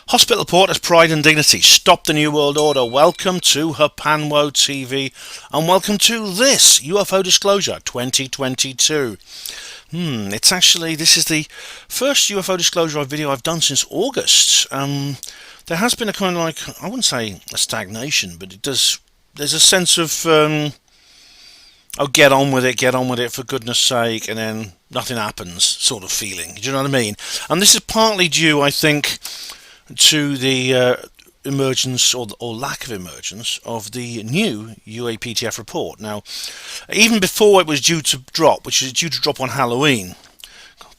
Hospital Port as Pride and Dignity. Stop the New World Order. Welcome to Hapanwo TV and welcome to this UFO Disclosure 2022. This is the first UFO Disclosure video I've done since August. There has been a kind of like, I wouldn't say a stagnation, but there's a sense of, get on with it for goodness sake, and then nothing happens sort of feeling. Do you know what I mean? And this is partly due, I think, to the emergence or lack of emergence of the new UAPTF report. Now, even before it was due to drop, which is due to drop on Halloween,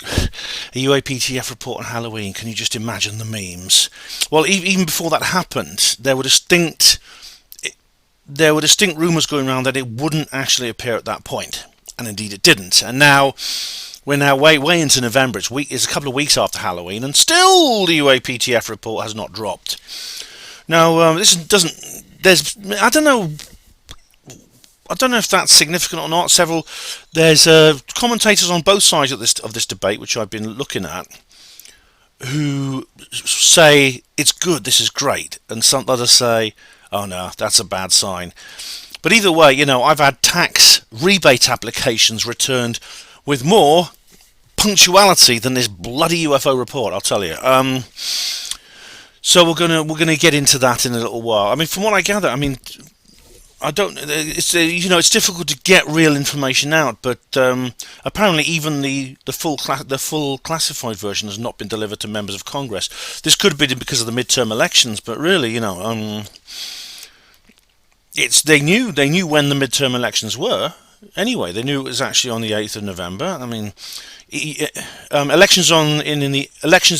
a UAPTF report on Halloween, can you just imagine the memes? Well, even before that happened, there were distinct rumours going around that it wouldn't actually appear at that point, and indeed it didn't. And now we're way into November. It's a couple of weeks after Halloween, and still the UAPTF report has not dropped. Now, this doesn't. I don't know if that's significant or not. There's commentators on both sides of this debate, which I've been looking at, who say it's good, this is great, and some others say, oh no, that's a bad sign. But either way, I've had tax rebate applications returned with more punctuality than this bloody UFO report, I'll tell you. So we're gonna get into that in a little while. I mean, from what I gather, it's difficult to get real information out, but apparently even the full classified version has not been delivered to members of Congress. This could have been because of the midterm elections, but really, they knew when the midterm elections were. Anyway, they knew it was actually on the 8th of November. I mean, elections in the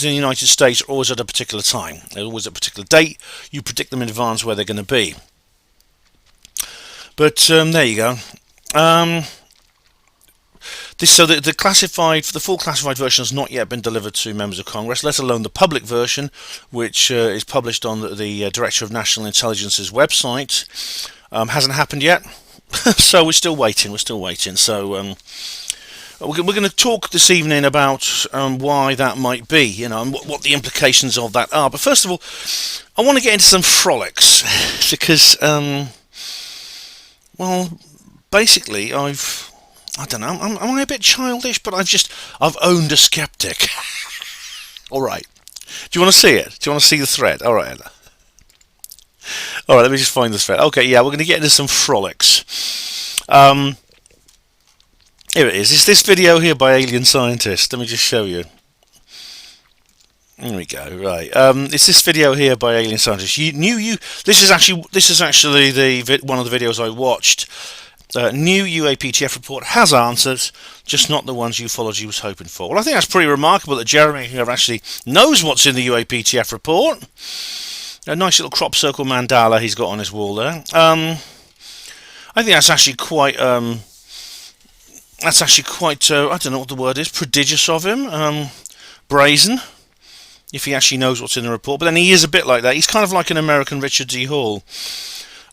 United States are always at a particular time. They're always at a particular date. You predict them in advance where they're going to be. But there you go. The full classified version has not yet been delivered to members of Congress, let alone the public version, which is published on the Director of National Intelligence's website. Hasn't happened yet, so we're still waiting. So we're going to talk this evening about why that might be, and what the implications of that are. But first of all, I want to get into some frolics because, basically, I don't know. Am I a bit childish? But I've owned a skeptic. All right. Do you want to see it? Do you want to see the thread? All right. Let me just find the thread. Okay, yeah, we're going to get into some frolics. Here it is. It's this video here by Alien Scientist. Let me just show you. There we go. Right. It's this video here by Alien Scientist. This is actually one of the videos I watched. New UAPTF report has answers, just not the ones ufology was hoping for. Well, I think that's pretty remarkable that Jeremy here actually knows what's in the UAPTF report. A nice little crop circle mandala he's got on his wall there. I think that's actually quite. I don't know what the word is. Prodigious of him. Brazen, if he actually knows what's in the report. But then he is a bit like that. He's kind of like an American Richard D. Hall.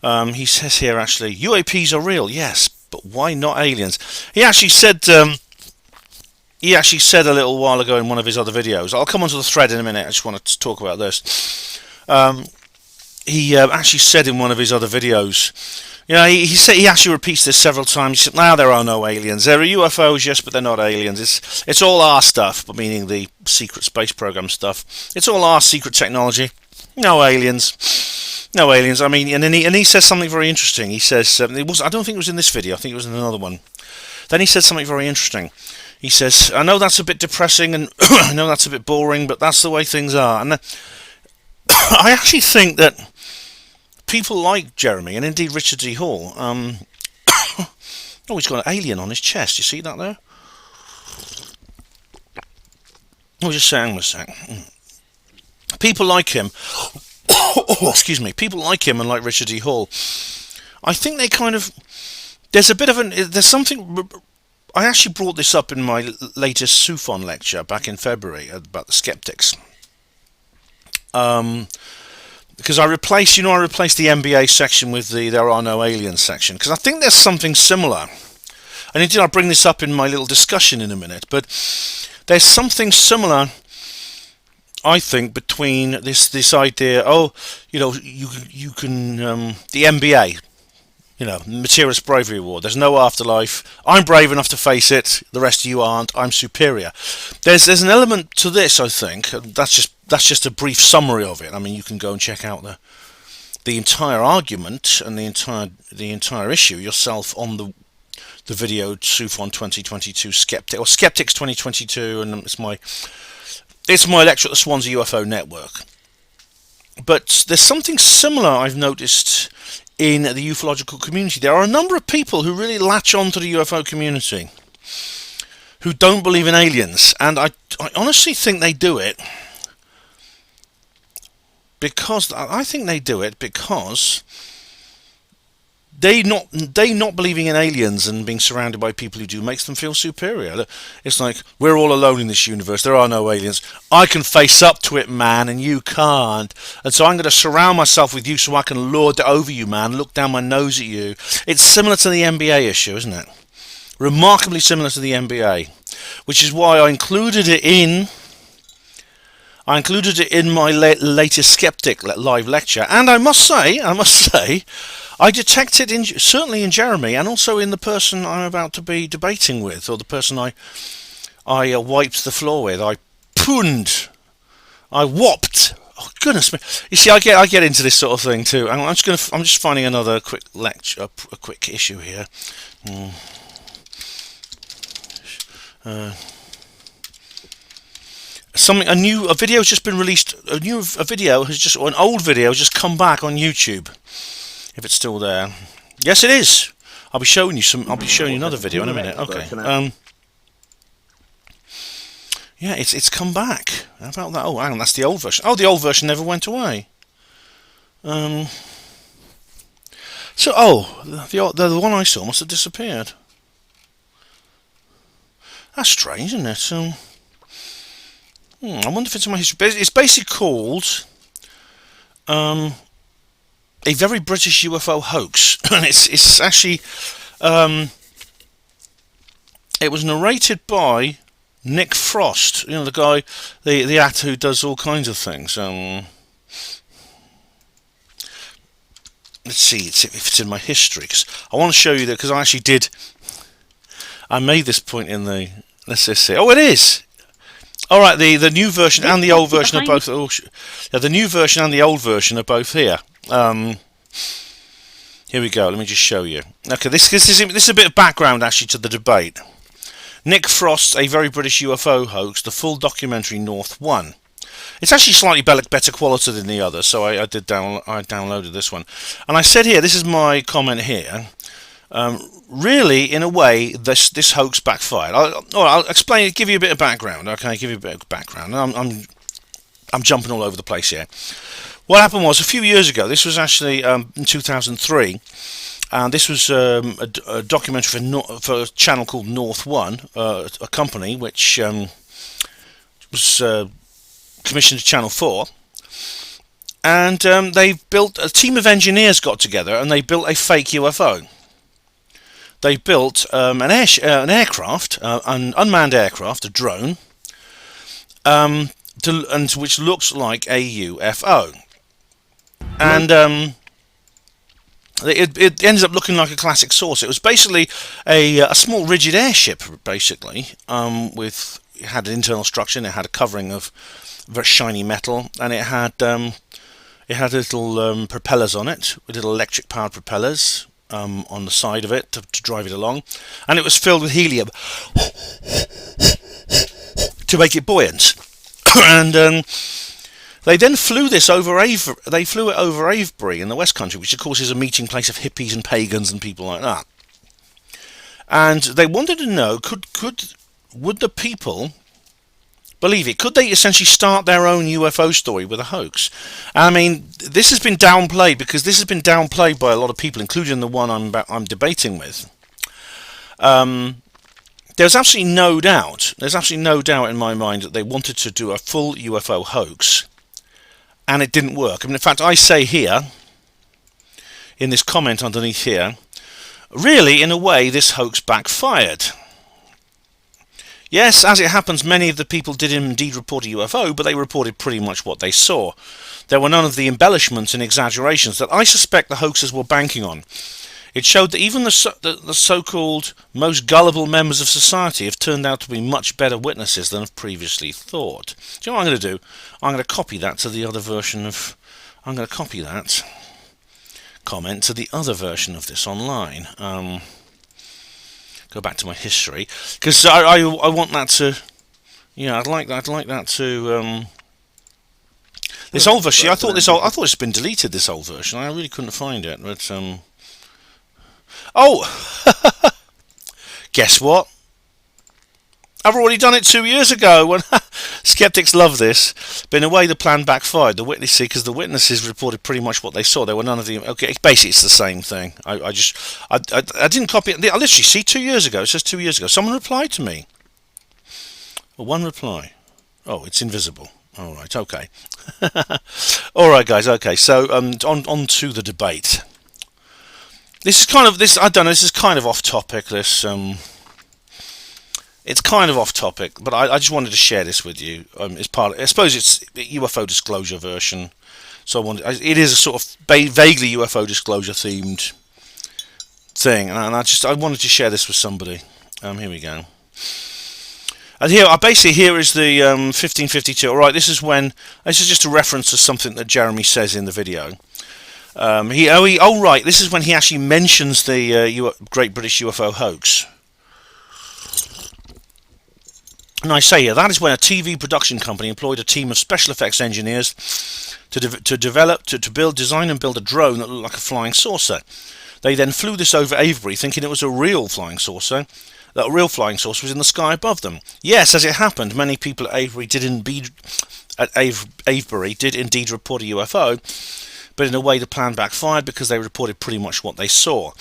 He says here, actually, UAPs are real, yes, but why not aliens? He actually said a little while ago in one of his other videos. I'll come onto the thread in a minute. I just want to talk about this. He actually said in one of his other videos, he actually repeats this several times. He said, "No, there are no aliens. There are UFOs, yes, but they're not aliens. It's all our stuff," but meaning the secret space program stuff. It's all our secret technology. No aliens. No aliens. I mean, and he says something very interesting. He says, I don't think it was in this video. I think it was in another one. Then he said something very interesting. He says, "I know that's a bit depressing, and I know that's a bit boring, but that's the way things are." And I actually think that people like Jeremy, and indeed Richard D. Hall, he's got an alien on his chest. You see that there? I was just saying a sec. People like him. Excuse me. People like him and like Richard D. Hall. I think they kind of. There's something. I actually brought this up in my latest SUFON lecture back in February about the skeptics. Because I replaced the MBA section with the "There Are No Aliens" section, because I think there's something similar. And indeed, I'll bring this up in my little discussion in a minute. But there's something similar I think, between this idea. Oh, you can the MBA. Materialist Bravery Award. There's no afterlife. I'm brave enough to face it. The rest of you aren't. I'm superior. There's an element to this, I think. That's just a brief summary of it. I mean, you can go and check out the entire argument and the entire issue yourself on the video SUFON 2022 Skeptics 2022, and it's my lecture at the Swansea UFO Network. But there's something similar I've noticed in the ufological community. There are a number of people who really latch on to the UFO community, who don't believe in aliens, and I honestly think they do it because they not believing in aliens and being surrounded by people who do makes them feel superior. It's like, we're all alone in this universe, there are no aliens, I can face up to it, man, and you can't, and so I'm going to surround myself with you so I can lord it over you, man, look down my nose at you. It's similar to the NBA issue, isn't it? Remarkably similar to the NBA, which is why I included it in my latest Skeptic live lecture, and I must say, I detected certainly in Jeremy, and also in the person I'm about to be debating with, or the person I wiped the floor with. I whopped. Oh goodness me! You see, I get into this sort of thing too. I'm just finding another quick lecture, a quick issue here. A video has just been released. An old video has just come back on YouTube. If it's still there, yes, it is. I'll be showing you another video in a minute. Okay. Yeah, it's come back. How about that? Oh, hang on, that's the old version. Oh, the old version never went away. The one I saw must have disappeared. That's strange, isn't it? I wonder if it's in my history. It's basically called A Very British UFO Hoax. It's actually it was narrated by Nick Frost, the guy, the actor who does all kinds of things. Let's see if it's in my history, because I want to show you that, because I made this point in the. Let's just see. Oh, it is. All right, the new version and the old version are both. The new version and the old version are both here. Here we go. Let me just show you. Okay, this is a bit of background actually to the debate. Nick Frost's A Very British UFO Hoax, the full documentary North 1. It's actually slightly better quality than the other, so I downloaded this one. And I said here, this is my comment here. Really, in a way, this hoax backfired. I'll explain. Give you a bit of background. Okay, give you a bit of background. I'm jumping all over the place here. What happened was, a few years ago, this was actually in 2003, and this was a documentary for a channel called North 1, a company which was commissioned to Channel 4, and they built, a team of engineers got together and they built a fake UFO. They built an aircraft, an unmanned aircraft, a drone, which looks like a UFO. And it ended up looking like a classic source. It was basically a small rigid airship, basically, it had an internal structure, and it had a covering of very shiny metal, and it had little propellers on it, with little electric powered propellers on the side of it to drive it along, and it was filled with helium to make it buoyant. And they then flew this over They flew it over Avebury in the West Country, which of course is a meeting place of hippies and pagans and people like that. And they wanted to know, would the people believe it? Could they essentially start their own UFO story with a hoax? I mean, this has been downplayed, because this has been downplayed by a lot of people, including the one I'm debating with. There's absolutely no doubt. There's absolutely no doubt in my mind that they wanted to do a full UFO hoax, and it didn't work. I mean, in fact, I say here, in this comment underneath here, really, in a way, this hoax backfired. Yes, as it happens, many of the people did indeed report a UFO, but they reported pretty much what they saw. There were none of the embellishments and exaggerations that I suspect the hoaxers were banking on. It showed that even the so-called most gullible members of society have turned out to be much better witnesses than have previously thought. Do you know what I'm going to do? I'm going to copy that to the other version of... I'm going to copy that comment to the other version of this online. Go back to my history, because I want that to... Yeah, I'd like that to... this old version, I thought it's been deleted, this old version. I really couldn't find it, but... Oh! Guess what? I've already done it 2 years ago. When skeptics love this. But in a way, the plan backfired. Because the witnesses reported pretty much what they saw. There were none of the... Okay, basically, it's the same thing. I didn't copy it. I literally see 2 years ago. It says 2 years ago. Someone replied to me. Well, one reply. Oh, it's invisible. All right, okay. All right, guys. Okay, so on to the debate. This is kind of I don't know. This is kind of off topic. It's kind of off topic, but I just wanted to share this with you. As part I suppose it's UFO Disclosure version. So it is a sort of vaguely UFO Disclosure themed thing, and I wanted to share this with somebody. Here we go. And here is the 1552. All right, this is just a reference to something that Jeremy says in the video. Right, this is when he actually mentions the Great British UFO hoax. And I say here, that is when a TV production company employed a team of special effects engineers to build, design and build a drone that looked like a flying saucer. They then flew this over Avebury, thinking it was a real flying saucer. That a real flying saucer was in the sky above them. Yes, as it happened, many people at Avebury did indeed report a UFO. But in a way, the plan backfired because they reported pretty much what they saw.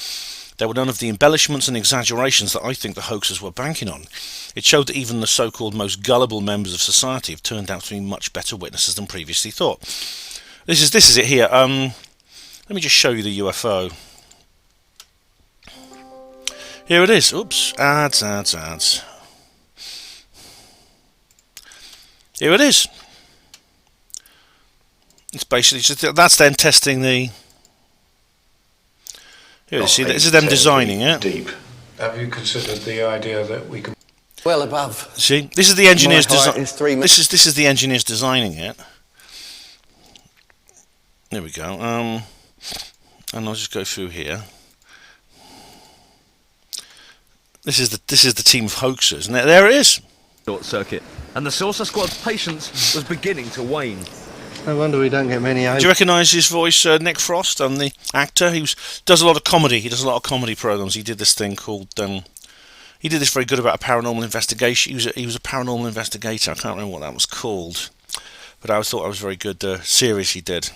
There were none of the embellishments and exaggerations that I think the hoaxers were banking on. It showed that even the so-called most gullible members of society have turned out to be much better witnesses than previously thought. This is it here. Let me just show you the UFO. Here it is. Oops. Ads. Here it is. It's basically that's them testing the... Here, see, this is them designing it. Deep. Have you considered the idea that we can... Well above. See, this is the engineers This is the engineers designing it. There we go. And I'll just go through here. This is the team of hoaxers, and there it is. Short circuit, and the Saucer Squad's patience was beginning to wane. No wonder we don't get many. Do you recognise his voice, Nick Frost, the actor? He does a lot of comedy. He does a lot of comedy programs. He did this thing called. He did this very good about a paranormal investigation. He was a paranormal investigator. I can't remember what that was called, but I thought that was very good. The series he did.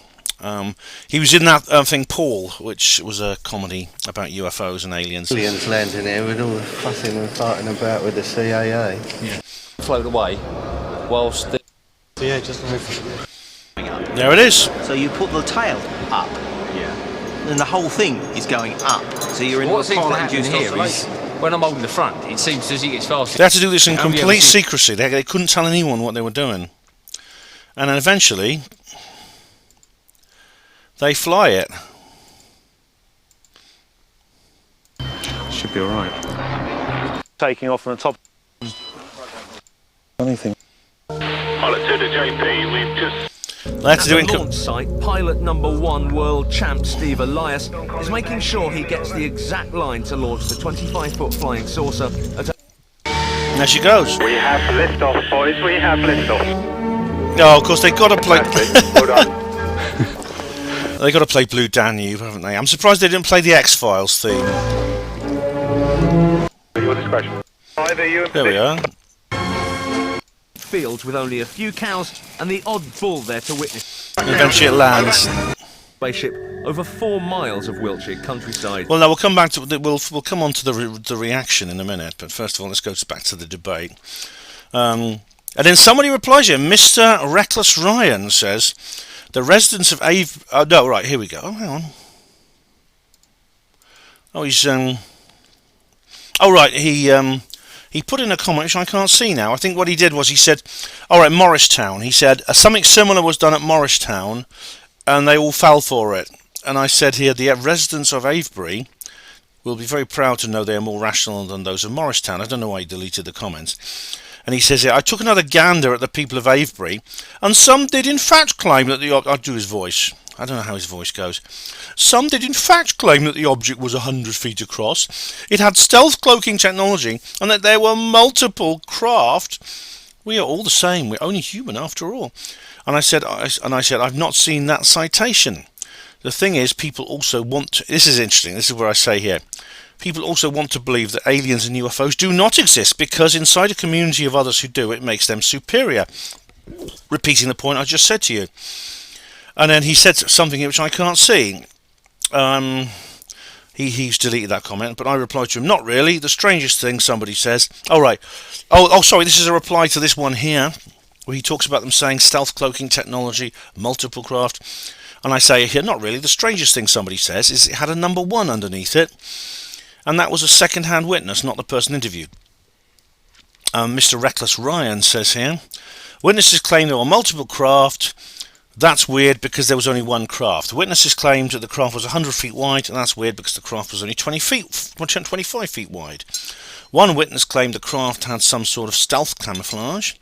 He was in that thing Paul, which was a comedy about UFOs and aliens. Aliens landing here with all the fussing and farting about with the CIA. Yeah. Float away, whilst the... Yeah, just move. There it is. So you put the tail up, and the whole thing is going up. So you're in What seems to pilot happen induced here is, oscillation. when I'm holding the front, it seems as it gets faster. They had to do this in Have you ever complete seen- secrecy. They couldn't tell anyone what they were doing. And then eventually, they fly it. Should be alright. Taking off on the top. Anything. Pilot 2 to JP, we've just... They had to do it At the launch site, pilot #1 world champ Steve Elias is making sure he gets the exact line to launch the 25-foot flying saucer at a... And there she goes. We have liftoff, boys, we have liftoff. Oh, of course, they got to play... Hold on. They got to play Blue Danube, haven't they? I'm surprised they didn't play the X-Files theme. Your discretion. Either you... There we are. fields with only a few cows and the odd bull there to witness. And eventually it lands. Spaceship over 4 miles of Wiltshire countryside. Well, now we'll come back to we'll come on to the reaction in a minute. But first of all, let's go back to the debate. And then somebody replies here. Mr. Reckless Ryan says the residents of no, right, here we go. Oh, hang on. Oh, he's oh right, he put in a comment which I can't see now. I think what he did was he said, alright, Morristown. He said, something similar was done at Morristown, and they all fell for it. And I said here, the residents of Avebury will be very proud to know they are more rational than those of Morristown. I don't know why he deleted the comments. And he says here, I took another gander at the people of Avebury, and some did in fact claim that the... I'll do his voice. I don't know how his voice goes. Some did in fact claim that the object was 100 feet across. It had stealth cloaking technology, and that there were multiple craft. We are all the same. We're only human after all. And I said, I've not seen that citation. The thing is, people also want to... This is interesting. This is where I say here. People also want to believe that aliens and UFOs do not exist because inside a community of others who do, it makes them superior. Repeating the point I just said to you. And then he said something which I can't see. He's deleted that comment, but I replied to him, not really. The strangest thing somebody says. Oh, right. Oh, sorry. This is a reply to this one here, where he talks about them saying stealth cloaking technology, multiple craft. And I say here, not really. The strangest thing somebody says is it had a number 1 underneath it. And that was a second-hand witness, not the person interviewed. Mr. Reckless Ryan says here, witnesses claim there were multiple craft. That's weird because there was only one craft. Witnesses claimed that the craft was 100 feet wide, and that's weird because the craft was only 25 feet wide. One witness claimed the craft had some sort of stealth camouflage.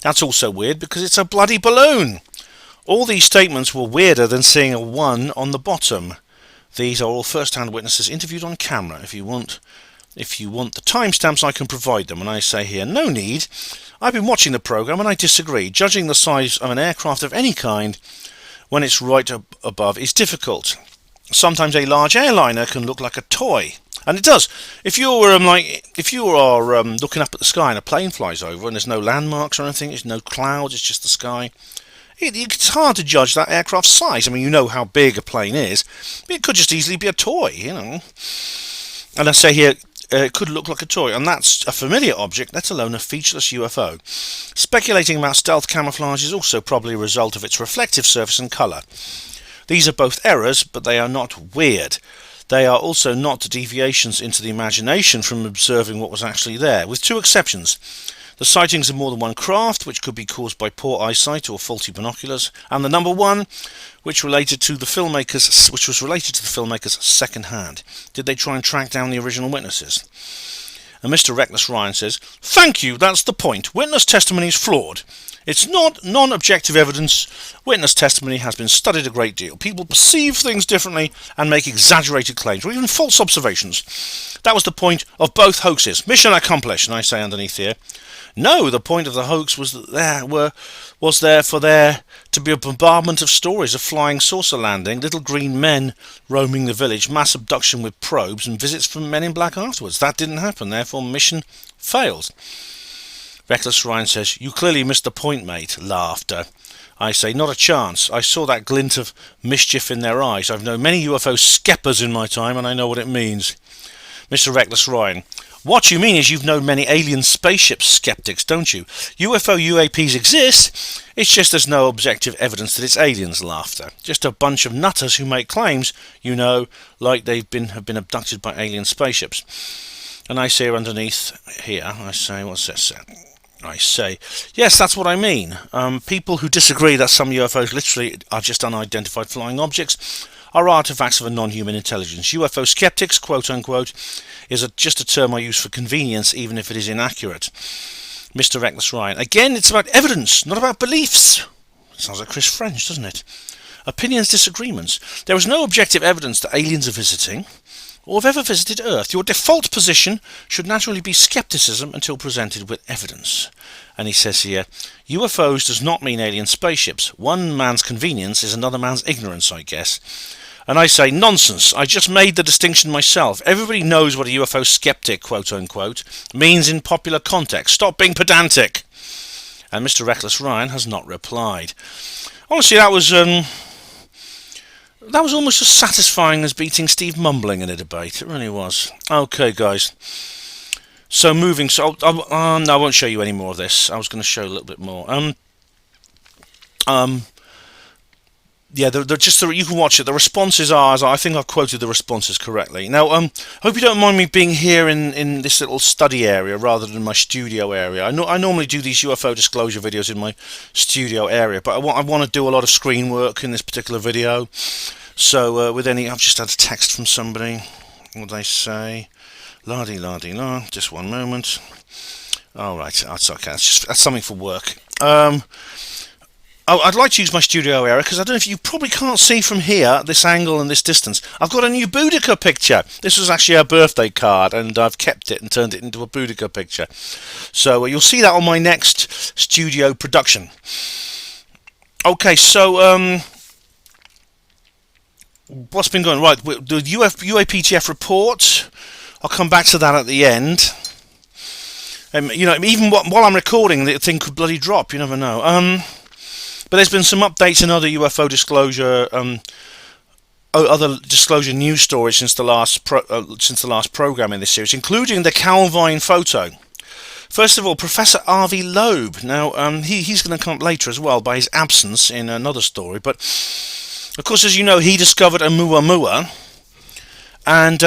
That's also weird because it's a bloody balloon. All these statements were weirder than seeing a 1 on the bottom. These are all first-hand witnesses interviewed on camera. If you want the timestamps, I can provide them. And I say here, no need. I've been watching the programme and I disagree. Judging the size of an aircraft of any kind when it's right above is difficult. Sometimes a large airliner can look like a toy. And it does. If you are looking up at the sky and a plane flies over and there's no landmarks or anything, there's no clouds, it's just the sky, it's hard to judge that aircraft's size. I mean, you know how big a plane is. It could just easily be a toy, you know. And I say here, it could look like a toy, and that's a familiar object, let alone a featureless UFO. Speculating about stealth camouflage is also probably a result of its reflective surface and colour. These are both errors, but they are not weird. They are also not deviations into the imagination from observing what was actually there, with two exceptions. The sightings of more than one craft, which could be caused by poor eyesight or faulty binoculars, and the number 1, which was related to the filmmakers' second hand. Did they try and track down the original witnesses? And Mr. Reckless Ryan says, thank you, that's the point. Witness testimony is flawed. It's not non-objective evidence. Witness testimony has been studied a great deal. People perceive things differently and make exaggerated claims or even false observations. That was the point of both hoaxes. Mission accomplished, and I say underneath here, no, the point of the hoax was that there to be a bombardment of stories of flying saucer landing, little green men roaming the village, mass abduction with probes, and visits from men in black afterwards. That didn't happen, therefore mission failed. Reckless Ryan says, you clearly missed the point, mate. Laughter. I say, not a chance. I saw that glint of mischief in their eyes. I've known many UFO skeppers in my time, and I know what it means. Mr. Reckless Ryan, what you mean is you've known many alien spaceship skeptics, don't you? UFO UAPs exist, it's just there's no objective evidence that it's aliens. Laughter. Just a bunch of nutters who make claims, you know, like have been abducted by alien spaceships. And I say underneath here, I say, what's this? I say, yes, that's what I mean. People who disagree that some UFOs literally are just unidentified flying objects are artifacts of a non-human intelligence. UFO skeptics, quote-unquote, is just a term I use for convenience, even if it is inaccurate. Mr. Reckless Ryan. Again, it's about evidence, not about beliefs. Sounds like Chris French, doesn't it? Opinions, disagreements. There is no objective evidence that aliens are visiting, or have ever visited Earth. Your default position should naturally be skepticism until presented with evidence. And he says here, UFOs does not mean alien spaceships. One man's convenience is another man's ignorance, I guess. And I say, nonsense, I just made the distinction myself. Everybody knows what a UFO skeptic, quote-unquote, means in popular context. Stop being pedantic. And Mr. Reckless Ryan has not replied. Honestly, that was almost as satisfying as beating Steve Mumbling in a debate. It really was. Okay, guys. So moving... no, I won't show you any more of this. I was going to show a little bit more. yeah, you can watch it. The responses are, as I think I've quoted the responses correctly. Now, hope you don't mind me being here in this little study area rather than my studio area. I normally do these UFO disclosure videos in my studio area, but I want to do a lot of screen work in this particular video. So, I've just had a text from somebody. What did they say? La-di-la-di-la. Just one moment. All right, that's okay. That's something for work. I'd like to use my studio area because I don't know if you probably can't see from here, this angle and this distance. I've got a new Boudica picture. This was actually a birthday card, and I've kept it and turned it into a Boudica picture. So you'll see that on my next studio production. Okay, so what's been going right? The UAPTF report. I'll come back to that at the end. Even while I'm recording, the thing could bloody drop. You never know. But there's been some updates in other UFO disclosure, other disclosure news stories since the last program in this series, including the Calvine photo. First of all, Professor R.V. Loeb. Now, he's going to come up later as well by his absence in another story. But of course, as you know, he discovered Oumuamua, and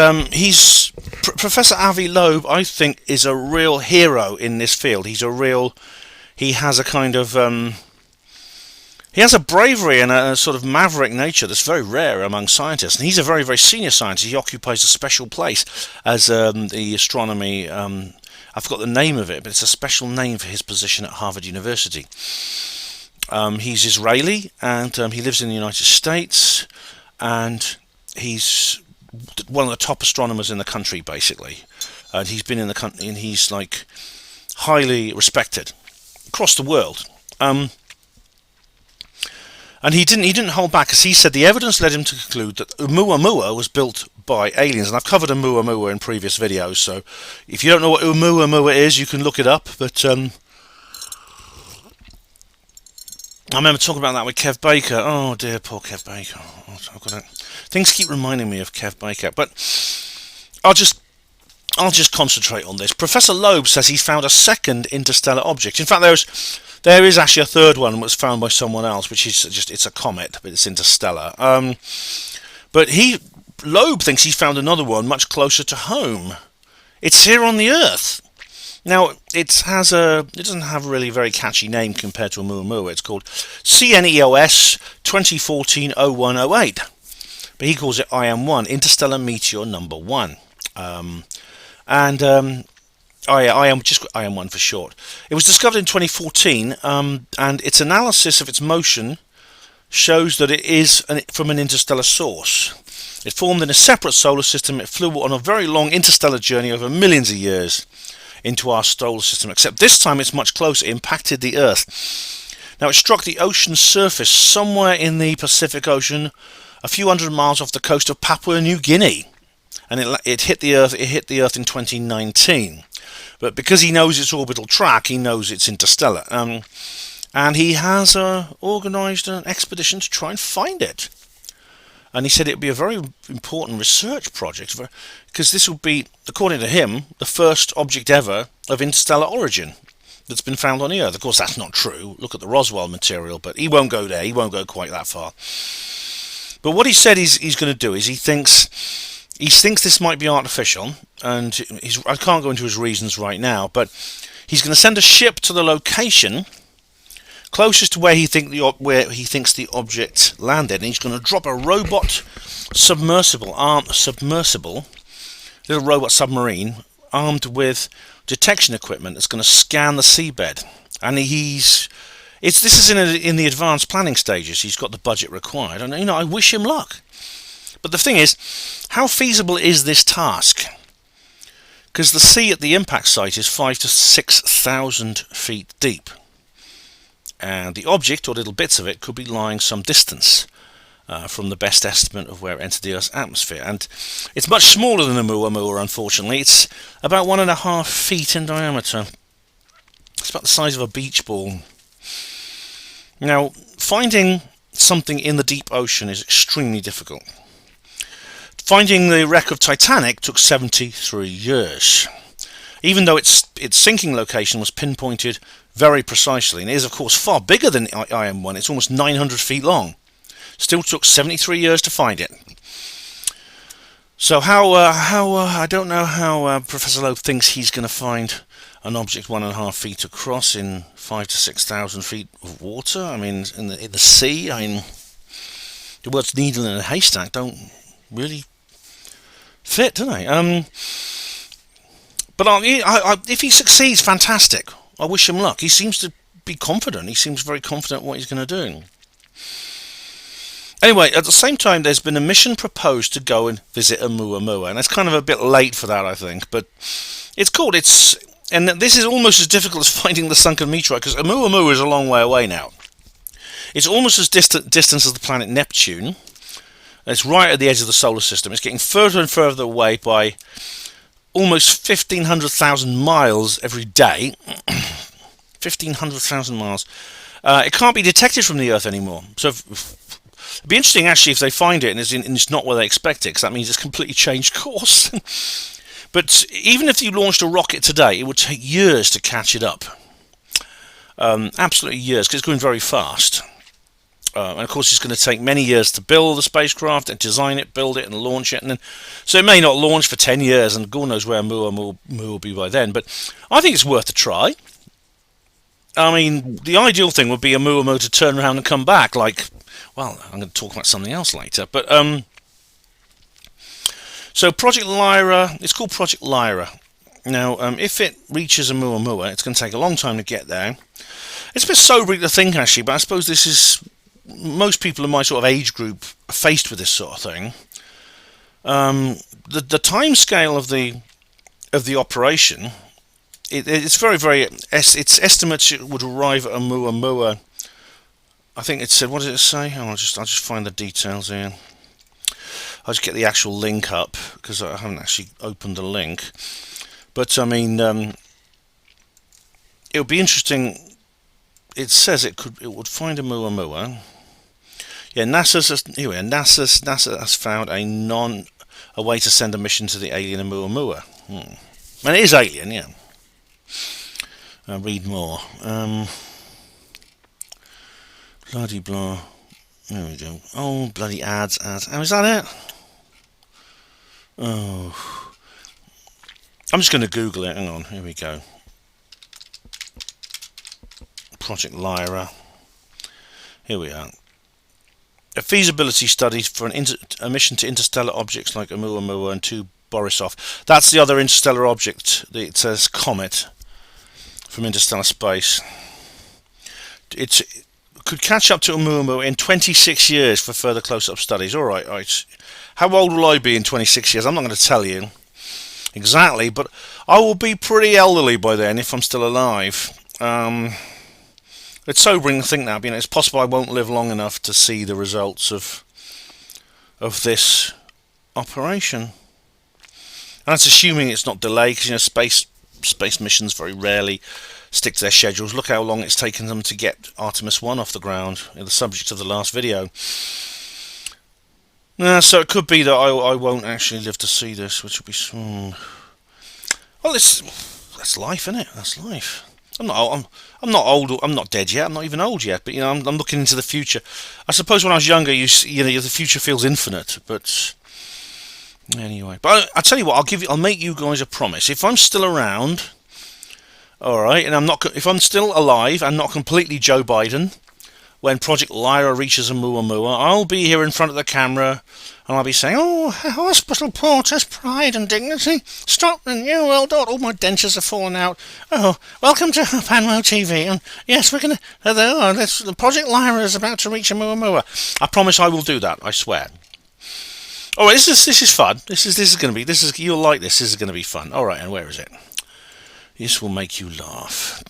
Professor R.V. Loeb, I think, is a real hero in this field. He has a kind of he has a bravery and a sort of maverick nature that's very rare among scientists, and he's a very, very senior scientist. He occupies a special place as the astronomy. I forgot the name of it, but it's a special name for his position at Harvard University. He's Israeli, and he lives in the United States, and he's one of the top astronomers in the country, basically. And he's been in the country, and he's like highly respected across the world. And he didn't hold back, as he said the evidence led him to conclude that Oumuamua was built by aliens. And I've covered Oumuamua in previous videos, so if you don't know what Oumuamua is, you can look it up. But I remember talking about that with Kev Baker. Oh dear, poor Kev Baker. Things keep reminding me of Kev Baker. But I'll just concentrate on this. Professor Loeb says he's found a second interstellar object. In fact, there is actually a third one that was found by someone else, which is it's a comet, but it's interstellar. But Loeb thinks he's found another one much closer to home. It's here on the Earth. Now, it doesn't have a really very catchy name compared to Oumuamua. It's called CNEOS 2014-0108. But he calls it IM1, Interstellar Meteor Number 1. IM1 for short. It was discovered in 2014, and its analysis of its motion shows that it is from an interstellar source. It formed in a separate solar system. It flew on a very long interstellar journey over millions of years into our solar system, except this time it's much closer. It impacted the Earth. Now, it struck the ocean surface somewhere in the Pacific Ocean, a few hundred miles off the coast of Papua New Guinea, and it hit the Earth. It hit the Earth in 2019. But because he knows its orbital track, he knows it's interstellar. And he has organised an expedition to try and find it. And he said it would be a very important research project, because this would be, according to him, the first object ever of interstellar origin that's been found on the Earth. Of course, that's not true. Look at the Roswell material, but he won't go there. He won't go quite that far. But what he said he's going to do is he thinks this might be artificial, and I can't go into his reasons right now, but he's going to send a ship to the location closest to where he thinks the object landed, and he's going to drop a robot submersible, little robot submarine armed with detection equipment that's going to scan the seabed. And this is in the advanced planning stages. He's got the budget required, and I wish him luck. But the thing is, how feasible is this task? Because the sea at the impact site is 5,000 to 6,000 feet deep. And the object, or little bits of it, could be lying some distance from the best estimate of where it entered the Earth's atmosphere. And it's much smaller than Oumuamua, unfortunately. It's about 1.5 feet in diameter. It's about the size of a beach ball. Now, finding something in the deep ocean is extremely difficult. Finding the wreck of Titanic took 73 years, even though its sinking location was pinpointed very precisely, and it is of course far bigger than IM1. It's almost 900 feet long. Still took 73 years to find it. So I don't know how Professor Loeb thinks he's going to find an object 1.5 feet across in 5,000 to 6,000 feet of water. I mean, in the sea. I mean, the words needle in a haystack don't really fit, do they? But if he succeeds, fantastic. I wish him luck. He seems to be confident. He seems very confident what he's going to do. Anyway, at the same time, there's been a mission proposed to go and visit Oumuamua, and it's kind of a bit late for that, I think. But and this is almost as difficult as finding the sunken meteorite, because Oumuamua is a long way away now. It's almost as distance as the planet Neptune. It's right at the edge of the solar system. It's getting further and further away by almost 1,500,000 miles every day. 1,500,000 miles. It can't be detected from the Earth anymore. So it'd be interesting, actually, if they find it and it's not where they expect it, because that means it's completely changed course. But even if you launched a rocket today, it would take years to catch it up. Absolutely years, because it's going very fast. And of course, it's going to take many years to build the spacecraft and design it, build it, and launch it. So it may not launch for 10 years, and God knows where Oumuamua will be by then. But I think it's worth a try. I mean, the ideal thing would be Oumuamua to turn around and come back. Like, well, I'm going to talk about something else later. But so Project Lyra, it's called Project Lyra. Now, if it reaches Oumuamua, it's going to take a long time to get there. It's a bit sobering to think, actually, but I suppose this is... Most people in my sort of age group are faced with this sort of thing. The time scale of the operation, it's very its estimates it would arrive at Oumuamua. I think it said, what did it say? Oh, I'll just find the details here. I'll just get the actual link up because I haven't actually opened the link. But I mean, it would be interesting. It says it would find Oumuamua. Yeah, NASA has found a way to send a mission to the alien Oumuamua. And it is alien, yeah. Read more. Bloody blah. There we go. Oh, bloody ads. Oh, is that it? Oh. I'm just going to Google it. Hang on. Here we go. Project Lyra. Here we are. A feasibility study for a mission to interstellar objects like Oumuamua and 2 Borisov. That's the other interstellar object. It says comet from interstellar space. It could catch up to Oumuamua in 26 years for further close-up studies. All right. How old will I be in 26 years? I'm not going to tell you exactly, but I will be pretty elderly by then if I'm still alive. It's sobering to think that. You know, it's possible I won't live long enough to see the results of this operation. And that's assuming it's not delayed, because space missions very rarely stick to their schedules. Look how long it's taken them to get Artemis 1 off the ground, the subject of the last video. So it could be that I won't actually live to see this, which will be... Well, that's life, isn't it? That's life. I'm not old. I'm not dead yet. I'm not even old yet. But I'm looking into the future. I suppose when I was younger, the future feels infinite. But anyway, but I tell you what, I'll make you guys a promise. If I'm still around, all right, and if I'm still alive and not completely Joe Biden, when Project Lyra reaches Oumuamua, I'll be here in front of the camera. And I'll be saying, oh, hospital porters, pride and dignity. Stop the new world order. All my dentures are falling out. Oh, welcome to Panwell TV. And yes, we're going to... the Project Lyra is about to reach Oumuamua. I promise I will do that. I swear. All right, this is fun. This is going to be... You'll like this. This is going to be fun. All right, and where is it? This will make you laugh.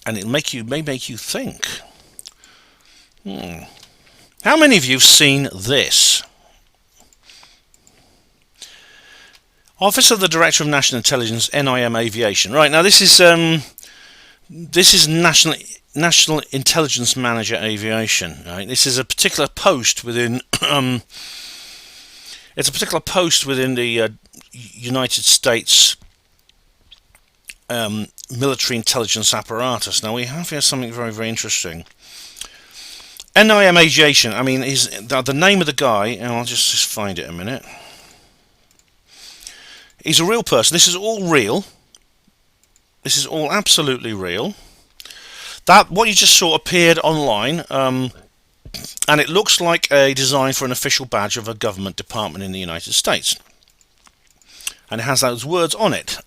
And it may make you think. How many of you have seen this? Office of the Director of National Intelligence, NIM Aviation. Right, now this is National Intelligence Manager Aviation. Right, this is a particular post within. It's a particular post within the United States military intelligence apparatus. Now we have here something very, very interesting. NIM Aviation, I mean, is the name of the guy, and I'll just find it a minute. He's a real person. This is all real. This is all absolutely real. That what you just saw appeared online, and it looks like a design for an official badge of a government department in the United States. And it has those words on it.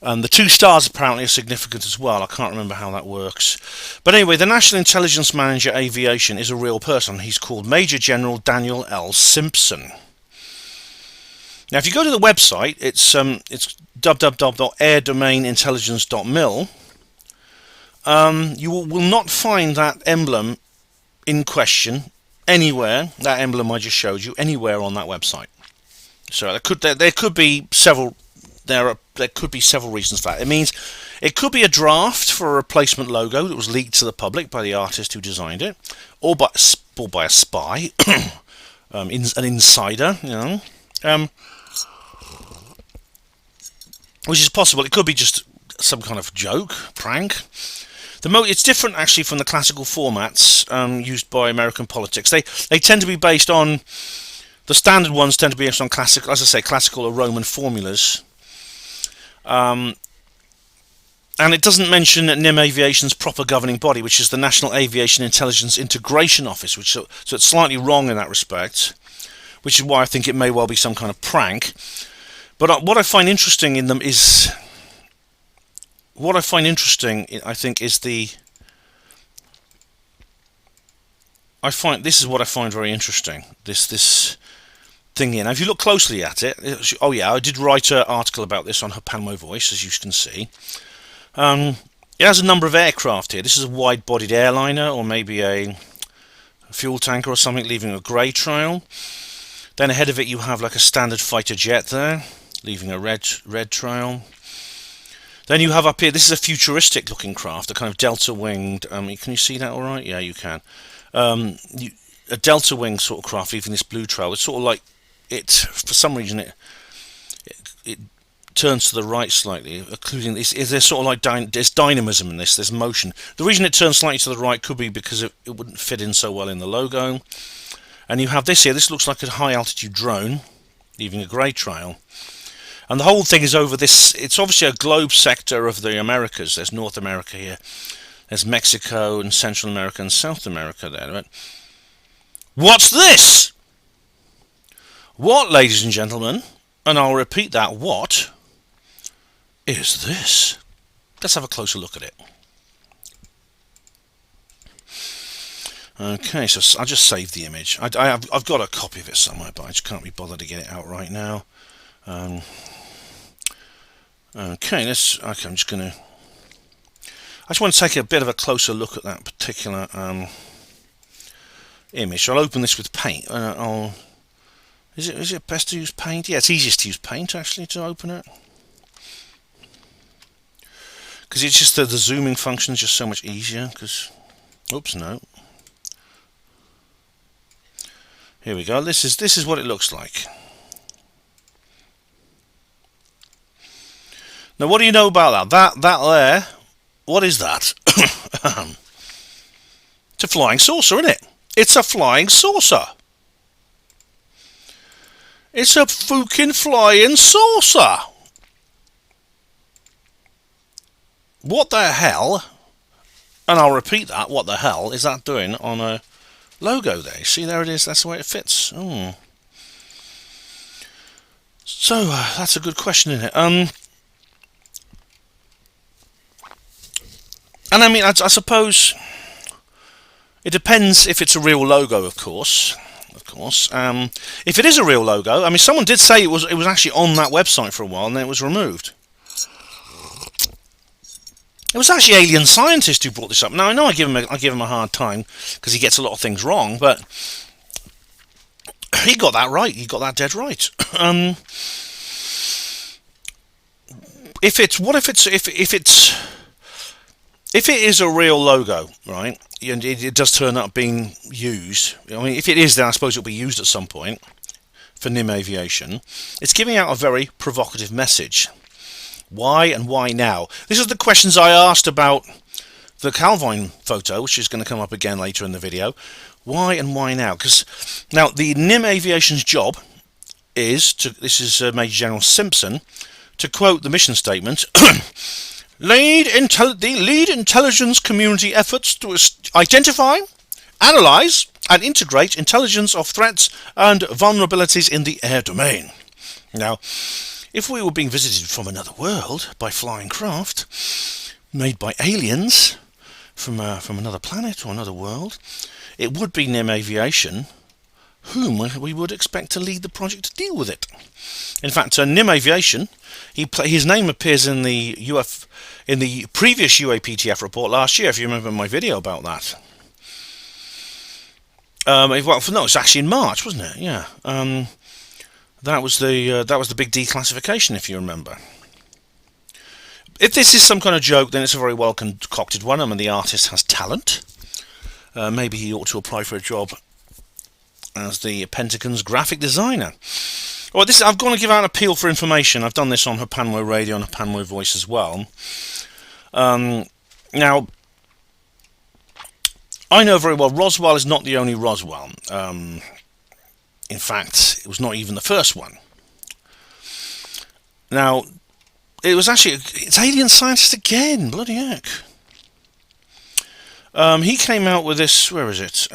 And the 2 stars apparently are significant as well. I can't remember how that works. But anyway, the National Intelligence Manager Aviation is a real person. He's called Major General Daniel L. Simpson. Now, if you go to the website, it's www.airdomainintelligence.mil. You will not find that emblem in question anywhere. That emblem I just showed you anywhere on that website. So there could be several. There could be several reasons for that. It means it could be a draft for a replacement logo that was leaked to the public by the artist who designed it, or by a spy, an insider, you know, which is possible. It could be just some kind of joke, prank. It's different actually from the classical formats used by American politics. They tend to be based on the standard ones. Tend to be based on classical, as I say, classical or Roman formulas. And it doesn't mention NIM Aviation's proper governing body, which is the National Aviation Intelligence Integration Office, so it's slightly wrong in that respect, which is why I think it may well be some kind of prank. But what I find interesting in them is, I think, is this is what I find very interesting. This thing here. Now, if you look closely at it, oh yeah, I did write an article about this on Panmo Voice, as you can see. It has a number of aircraft here. This is a wide-bodied airliner, or maybe a fuel tanker or something, leaving a grey trail. Then ahead of it you have like a standard fighter jet there, leaving a red trail. Then you have up here, this is a futuristic looking craft, a kind of delta-winged, can you see that alright? Yeah, you can. A delta-winged sort of craft leaving this blue trail. It's sort of like for some reason it turns to the right slightly, including this. There's sort of like there's dynamism in this. There's motion. The reason it turns slightly to the right could be because it wouldn't fit in so well in the logo. And you have this here. This looks like a high-altitude drone, leaving a grey trail. And the whole thing is over this. It's obviously a globe sector of the Americas. There's North America here. There's Mexico and Central America and South America there. But what's this? What, ladies and gentlemen, and I'll repeat that, what is this? Let's have a closer look at it. Okay, so I just saved the image. I've got a copy of it somewhere, but I just can't be bothered to get it out right now. Okay, I'm just want to take a bit of a closer look at that particular image. I'll open this with paint. Is it best to use paint? Yeah, it's easiest to use paint actually to open it, because it's just the zooming function is just so much easier. Because, oops, no. Here we go. This is what it looks like. Now, what do you know about that? That there. What is that? It's a flying saucer, isn't it? It's a flying saucer. It's a fucking flying saucer. What the hell? And I'll repeat that. What the hell is that doing on a logo there? See, there it is. That's the way it fits. Oh. So that's a good question, isn't it? And I mean, I suppose it depends if it's a real logo, of course. If it is a real logo, I mean, someone did say it was actually on that website for a while, and then it was removed. It was actually Alien Scientist who brought this up. Now I know I give him a hard time because he gets a lot of things wrong, but he got that right. He got that dead right. If it is a real logo, right, and it does turn up being used, I mean, if it is, then I suppose it'll be used at some point for NIM Aviation. It's giving out a very provocative message. Why and why now? This is the questions I asked about the Calvine photo, which is going to come up again later in the video. Why and why now? Because now the NIM Aviation's job is to, this is Major General Simpson, to quote the mission statement, lead intelligence community efforts to identify, analyze and integrate intelligence of threats and vulnerabilities in the air domain. Now, if we were being visited from another world by flying craft made by aliens from another planet or another world, it would be NIM Aviation whom we would expect to lead the project to deal with it. In fact, NIM Aviation, his name appears in the previous UAPTF report last year, if you remember my video about that. Well, no, it's actually in March, wasn't it? Yeah. That was the big declassification, if you remember. If this is some kind of joke, then it's a very well concocted one. I mean, the artist has talent. Maybe he ought to apply for a job as the Pentagon's graphic designer. Well, I'm going to give out an appeal for information. I've done this on Hapanmo Radio and Hapanmo Voice as well. Now, I know very well Roswell is not the only Roswell. In fact, it was not even the first one. Now, it's alien scientist again. Bloody heck. He came out with this. Where is it?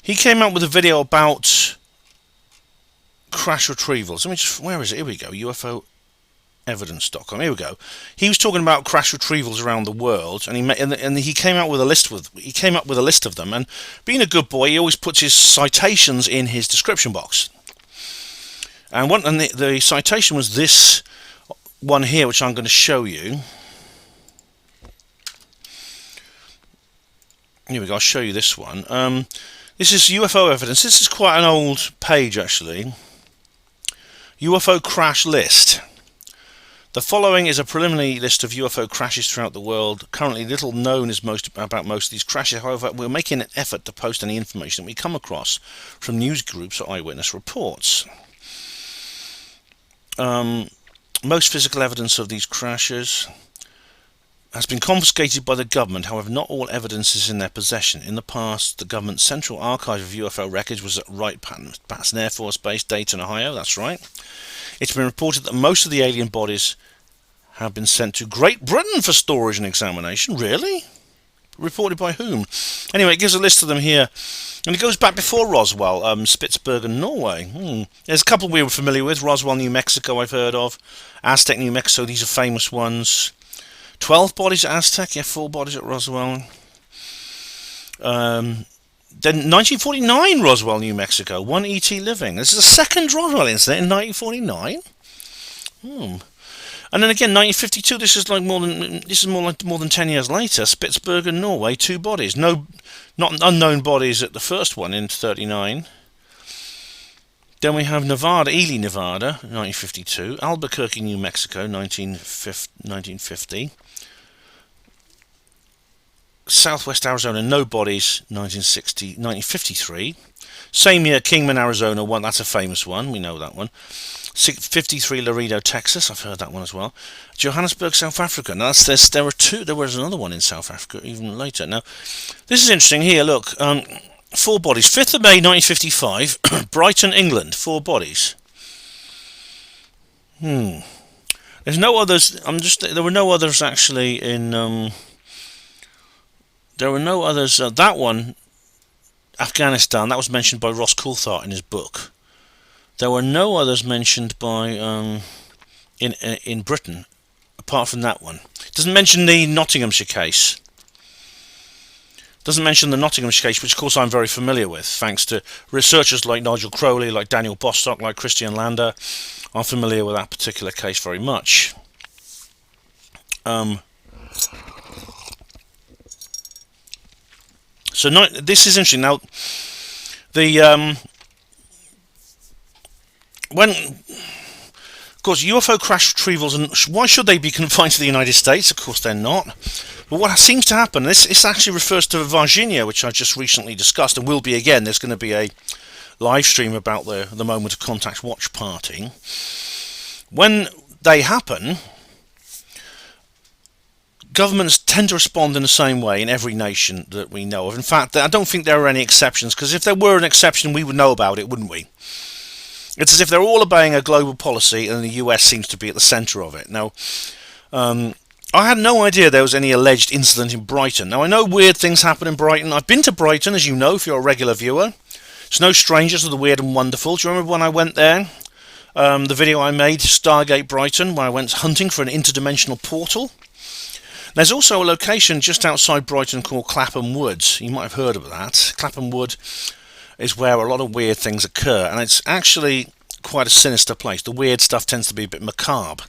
He came out with a video about crash retrievals. Let me just. Where is it? Here we go. UFOevidence.com. Here we go. He was talking about crash retrievals around the world, and he came out with a list of them. And being a good boy, he always puts his citations in his description box. And the citation was this one here, which I'm going to show you. Here we go. I'll show you this one. This is UFO evidence. This is quite an old page, actually. UFO crash list. The following is a preliminary list of UFO crashes throughout the world. Currently, little known about most of these crashes. However, we're making an effort to post any information that we come across from news groups or eyewitness reports. Most physical evidence of these crashes has been confiscated by the government. However, not all evidence is in their possession. In the past, the government's central archive of UFO records was at Wright-Patterson Air Force Base, Dayton, Ohio. That's right. It's been reported that most of the alien bodies have been sent to Great Britain for storage and examination. Really? Reported by whom? Anyway, it gives a list of them here. And it goes back before Roswell, Spitsbergen, Norway. There's a couple we were familiar with. Roswell, New Mexico, I've heard of. Aztec, New Mexico, these are famous ones. 12 bodies at Aztec, yeah, 4 bodies at Roswell. Then 1949 Roswell, New Mexico, 1 ET living. This is a second Roswell incident in 1949. And then again, 1952. This is more than 10 years later. Spitsbergen, Norway, 2 bodies. Not unknown bodies at the first one in 1939. Then we have Nevada, Ely, Nevada, 1952. Albuquerque, New Mexico, 1950. Southwest Arizona, no bodies, 1953. Same year, Kingman, Arizona, one. That's a famous one. We know that one. 53, Laredo, Texas. I've heard that one as well. Johannesburg, South Africa. Now there were 2. There was another one in South Africa even later. Now, this is interesting. Here, look. 4 bodies. 5th of May, 1955. Brighton, England. 4 bodies. There's no others. There were no others actually in. There were no others. That one, Afghanistan, that was mentioned by Ross Coulthart in his book. There were no others mentioned by in Britain, apart from that one. It doesn't mention the Nottinghamshire case. Doesn't mention the Nottinghamshire case, which of course I'm very familiar with, thanks to researchers like Nigel Crowley, like Daniel Bostock, like Christian Lander. I'm familiar with that particular case very much. So this is interesting. Now, of course, UFO crash retrievals, and why should they be confined to the United States? Of course, they're not. But what seems to happen, this actually refers to Virginia, which I just recently discussed, and will be again. There's going to be a live stream about the Moment of Contact watch party. When they happen, governments tend to respond in the same way in every nation that we know of. In fact, I don't think there are any exceptions, because if there were an exception, we would know about it, wouldn't we? It's as if they're all obeying a global policy, and the US seems to be at the centre of it. Now, I had no idea there was any alleged incident in Brighton. Now, I know weird things happen in Brighton. I've been to Brighton, as you know, if you're a regular viewer. It's no stranger to the weird and wonderful. Do you remember when I went there? The video I made, Stargate Brighton, where I went hunting for an interdimensional portal. There's also a location just outside Brighton called Clapham Woods. You might have heard of that. Clapham Wood is where a lot of weird things occur, and it's actually quite a sinister place. The weird stuff tends to be a bit macabre.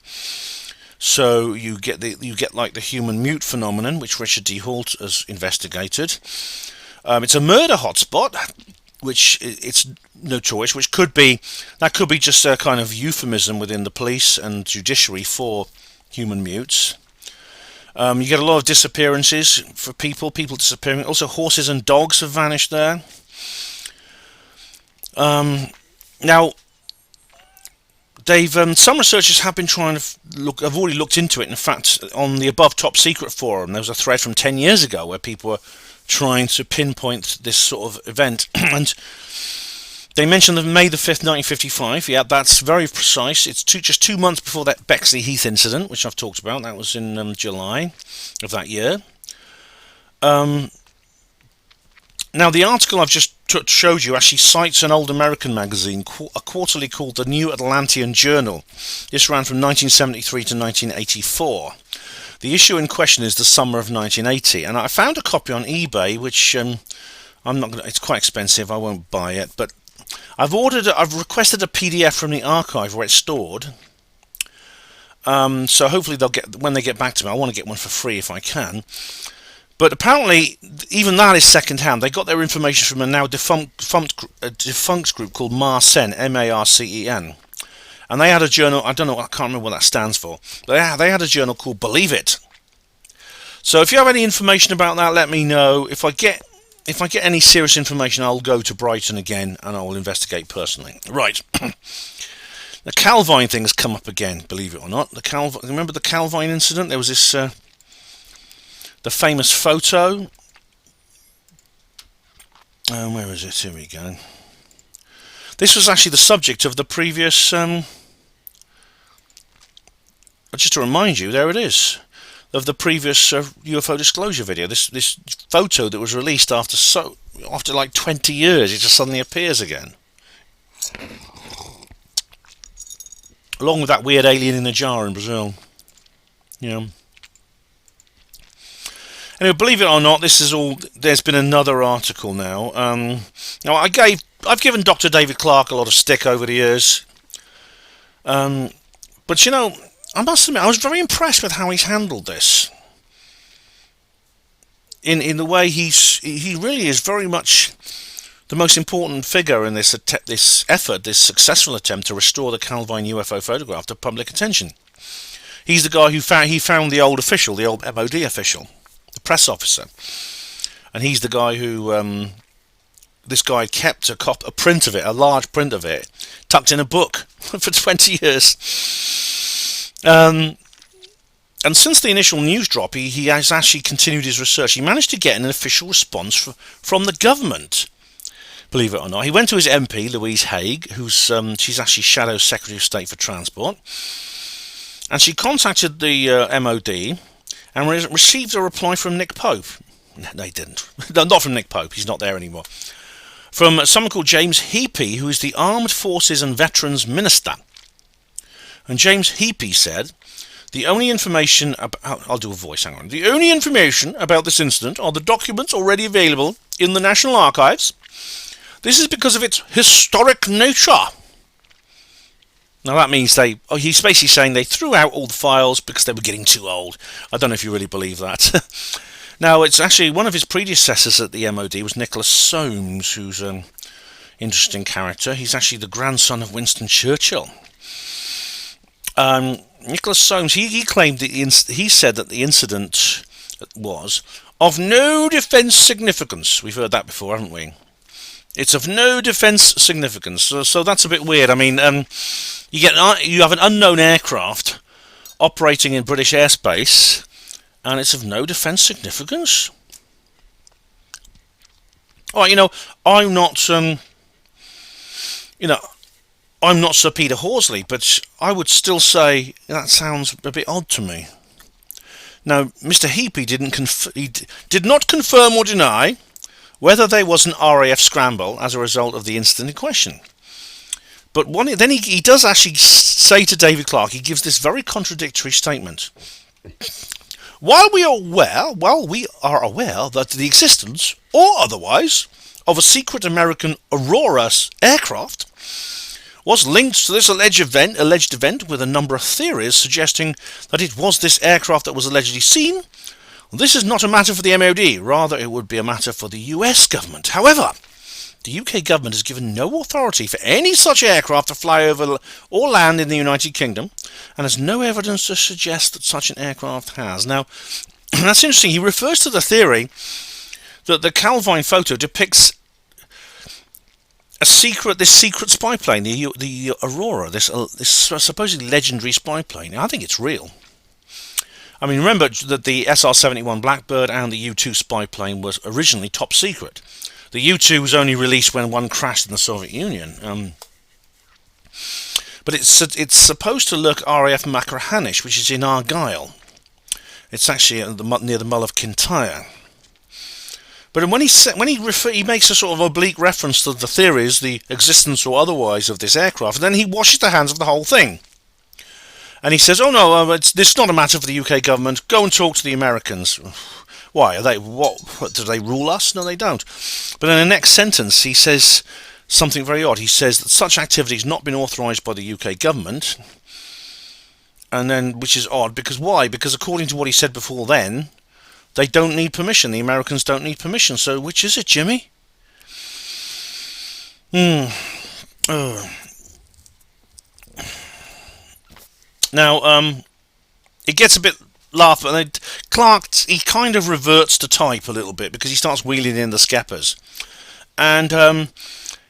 So you get like the human mute phenomenon, which Richard D. Holt has investigated. It's a murder hotspot, which it's notorious, which could be just a kind of euphemism within the police and judiciary for human mutes. You get a lot of disappearances for people disappearing. Also, horses and dogs have vanished there. Now, some researchers have been trying to have already looked into it. In fact, on the Above Top Secret forum, there was a thread from 10 years ago where people were trying to pinpoint this sort of event, and they mentioned May the 5th, 1955. Yeah, that's very precise. It's just 2 months before that Bexley Heath incident, which I've talked about. That was in July of that year. Now, the article I've just showed you actually cites an old American magazine, a quarterly called the New Atlantean Journal. This ran from 1973 to 1984. The issue in question is the summer of 1980, and I found a copy on eBay, which it's quite expensive. I won't buy it, but I've requested a PDF from the archive where it's stored. So hopefully when they get back to me, I want to get one for free if I can. But apparently, even that is second-hand. They got their information from a now defunct group called Marcen, M-A-R-C-E-N. And they had a journal, I can't remember what that stands for. They had a journal called Believe It. So if you have any information about that, let me know. If I get any serious information, I'll go to Brighton again and I will investigate personally. Right. The Calvine thing has come up again, believe it or not. Remember the Calvine incident? There was this... the famous photo. Where is it? Here we go. This was actually the subject of the previous... just to remind you, there it is. Of the previous UFO Disclosure video. This photo that was released after like 20 years. It just suddenly appears again. Along with that weird alien in a jar in Brazil. Yeah. Anyway, believe it or not, this is all. There's been another article now. Now I've given Dr. David Clarke a lot of stick over the years, but you know, I must admit I was very impressed with how he's handled this. In the way he really is very much the most important figure in this successful attempt to restore the Calvine UFO photograph to public attention. He's the guy who found the old MOD official. The press officer, and he's the guy who this guy kept a print of it, a large print of it, tucked in a book for 20 years. And since the initial news drop, he has actually continued his research. He managed to get an official response from the government. Believe it or not, he went to his MP, Louise Haigh, she's actually Shadow Secretary of State for Transport, and she contacted the MOD. And received a reply from Nick Pope. No, he didn't. No, not from Nick Pope. He's not there anymore. From someone called James Heapy, who is the Armed Forces and Veterans Minister. And James Heapy said, the only information about... I'll do a voice, hang on. The only information about this incident are the documents already available in the National Archives. This is because of its historic nature. Now that means he's basically saying they threw out all the files because they were getting too old. I don't know if you really believe that. Now, it's actually one of his predecessors at the MOD was Nicholas Soames, who's an interesting character. He's actually the grandson of Winston Churchill. Nicholas Soames, he claimed he said that the incident was of no defence significance. We've heard that before, haven't we? It's of no defence significance. So that's a bit weird. I mean, you have an unknown aircraft operating in British airspace, and it's of no defence significance. Alright, I'm not, I'm not Sir Peter Horsley, but I would still say that sounds a bit odd to me. Now, Mr. Heapy did not confirm or deny whether there was an RAF scramble as a result of the incident in question. But then he does actually say to David Clarke, he gives this very contradictory statement. While we are aware that the existence, or otherwise, of a secret American Aurora aircraft was linked to this alleged event with a number of theories suggesting that it was this aircraft that was allegedly seen, this is not a matter for the MOD, rather it would be a matter for the US government. However, the UK government has given no authority for any such aircraft to fly over or land in the United Kingdom, and has no evidence to suggest that such an aircraft has. Now, that's interesting. He refers to the theory that the Calvine photo depicts this secret spy plane, the Aurora, this supposedly legendary spy plane. I think it's real. I mean, remember that the SR-71 Blackbird and the U-2 spy plane was originally top secret. The U-2 was only released when one crashed in the Soviet Union. But it's supposed to look RAF Machrihanish, which is in Argyll. It's actually near the Mull of Kintyre. But when he makes a sort of oblique reference to the theories, the existence or otherwise of this aircraft, and then he washes the hands of the whole thing. And he says, "Oh no, this is not a matter for the UK government. Go and talk to the Americans." Why? What do they rule us? No, they don't. But in the next sentence, he says something very odd. He says that such activity has not been authorised by the UK government, and then, which is odd, because why? Because according to what he said before then, they don't need permission. The Americans don't need permission. So which is it, Jimmy? Now, it gets a bit laughable. And Clarke, he kind of reverts to type a little bit because he starts wheeling in the skeppers. And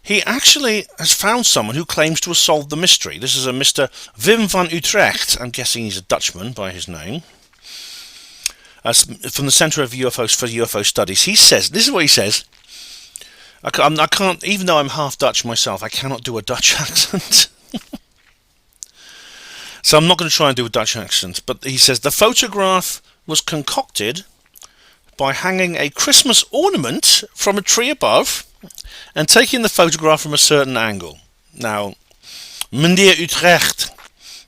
he actually has found someone who claims to have solved the mystery. This is a Mr. Wim van Utrecht. I'm guessing he's a Dutchman by his name. From the Centre of UFOs for UFO Studies. He says, this is what he says. I can't, even though I'm half Dutch myself, I cannot do a Dutch accent. So I'm not going to try and do a Dutch accent. But he says, the photograph was concocted by hanging a Christmas ornament from a tree above and taking the photograph from a certain angle. Now, Meneer Utrecht,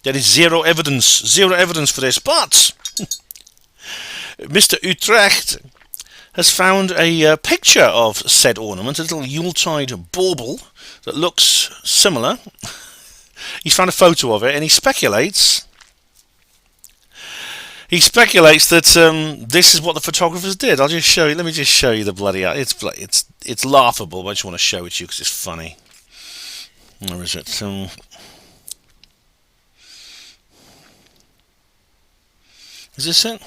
there is zero evidence for this, but Mr. Utrecht has found a picture of said ornament, a little Yuletide bauble that looks similar. He's found a photo of it, and he speculates that this is what the photographers did. I'll just show you. Let me just show you the bloody. It's laughable, but I just want to show it to you because it's funny. Where is it? Is this it?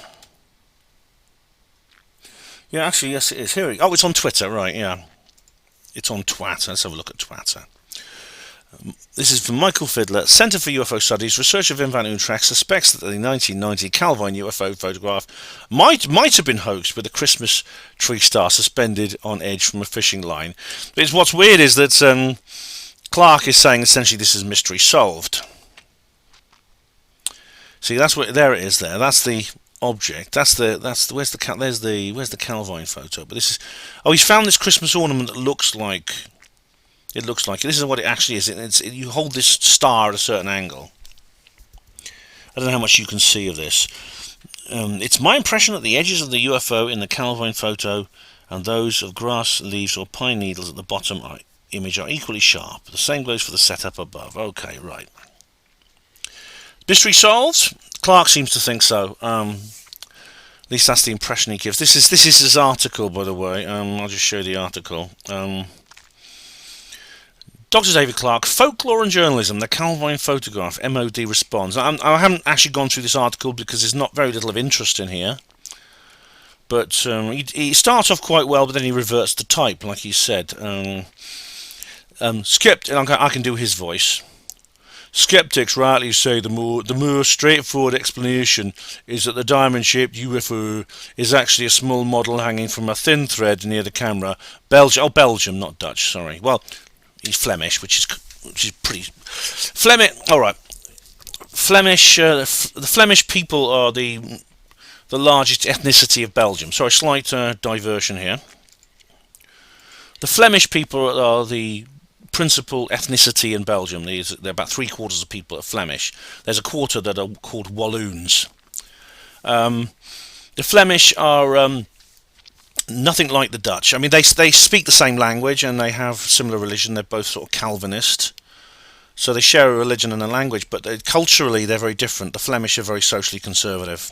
Yeah, actually, yes, it is. Here we go. Oh, it's on Twitter, right? Yeah, it's on Twitter. Let's have a look at Twitter. This is from Michael Fiddler. Centre for UFO Studies. Researcher Wim van Utrecht suspects that the 1990 Calvine UFO photograph might have been hoaxed with a Christmas tree star suspended on edge from a fishing line. But what's weird is that Clarke is saying essentially this is mystery solved. See, that's what there it is. There, that's the object. Where's the Calvine photo? But this is. Oh, he's found this Christmas ornament that looks like. It looks like it. This is what it actually is. You hold this star at a certain angle. I don't know how much you can see of this. It's my impression that the edges of the UFO in the Calvine photo and those of grass, leaves or pine needles at the bottom image are equally sharp. The same goes for the setup above. Okay, right. Mystery solved? Clarke seems to think so. At least that's the impression he gives. This is his article, by the way. I'll just show you the article. Dr. David Clarke, Folklore and Journalism, the Calvine Photograph, MOD responds. I haven't actually gone through this article because there's not very little of interest in here. But he starts off quite well, but then he reverts to type, like he said. I can do his voice. Skeptics rightly say the more straightforward explanation is that the diamond-shaped UFO is actually a small model hanging from a thin thread near the camera. Belgium, not Dutch. Sorry. Well, he's Flemish, which is pretty Flemish. All right. Flemish. The Flemish people are the largest ethnicity of Belgium. Sorry, slight diversion here. The Flemish people are the principal ethnicity in Belgium. They're about 3/4 of people are Flemish. There's a quarter that are called Walloons. The Flemish are nothing like the Dutch. I mean, they speak the same language and they have similar religion. They're both sort of Calvinist, so they share a religion and a language, but culturally they're very different. The Flemish are very socially conservative.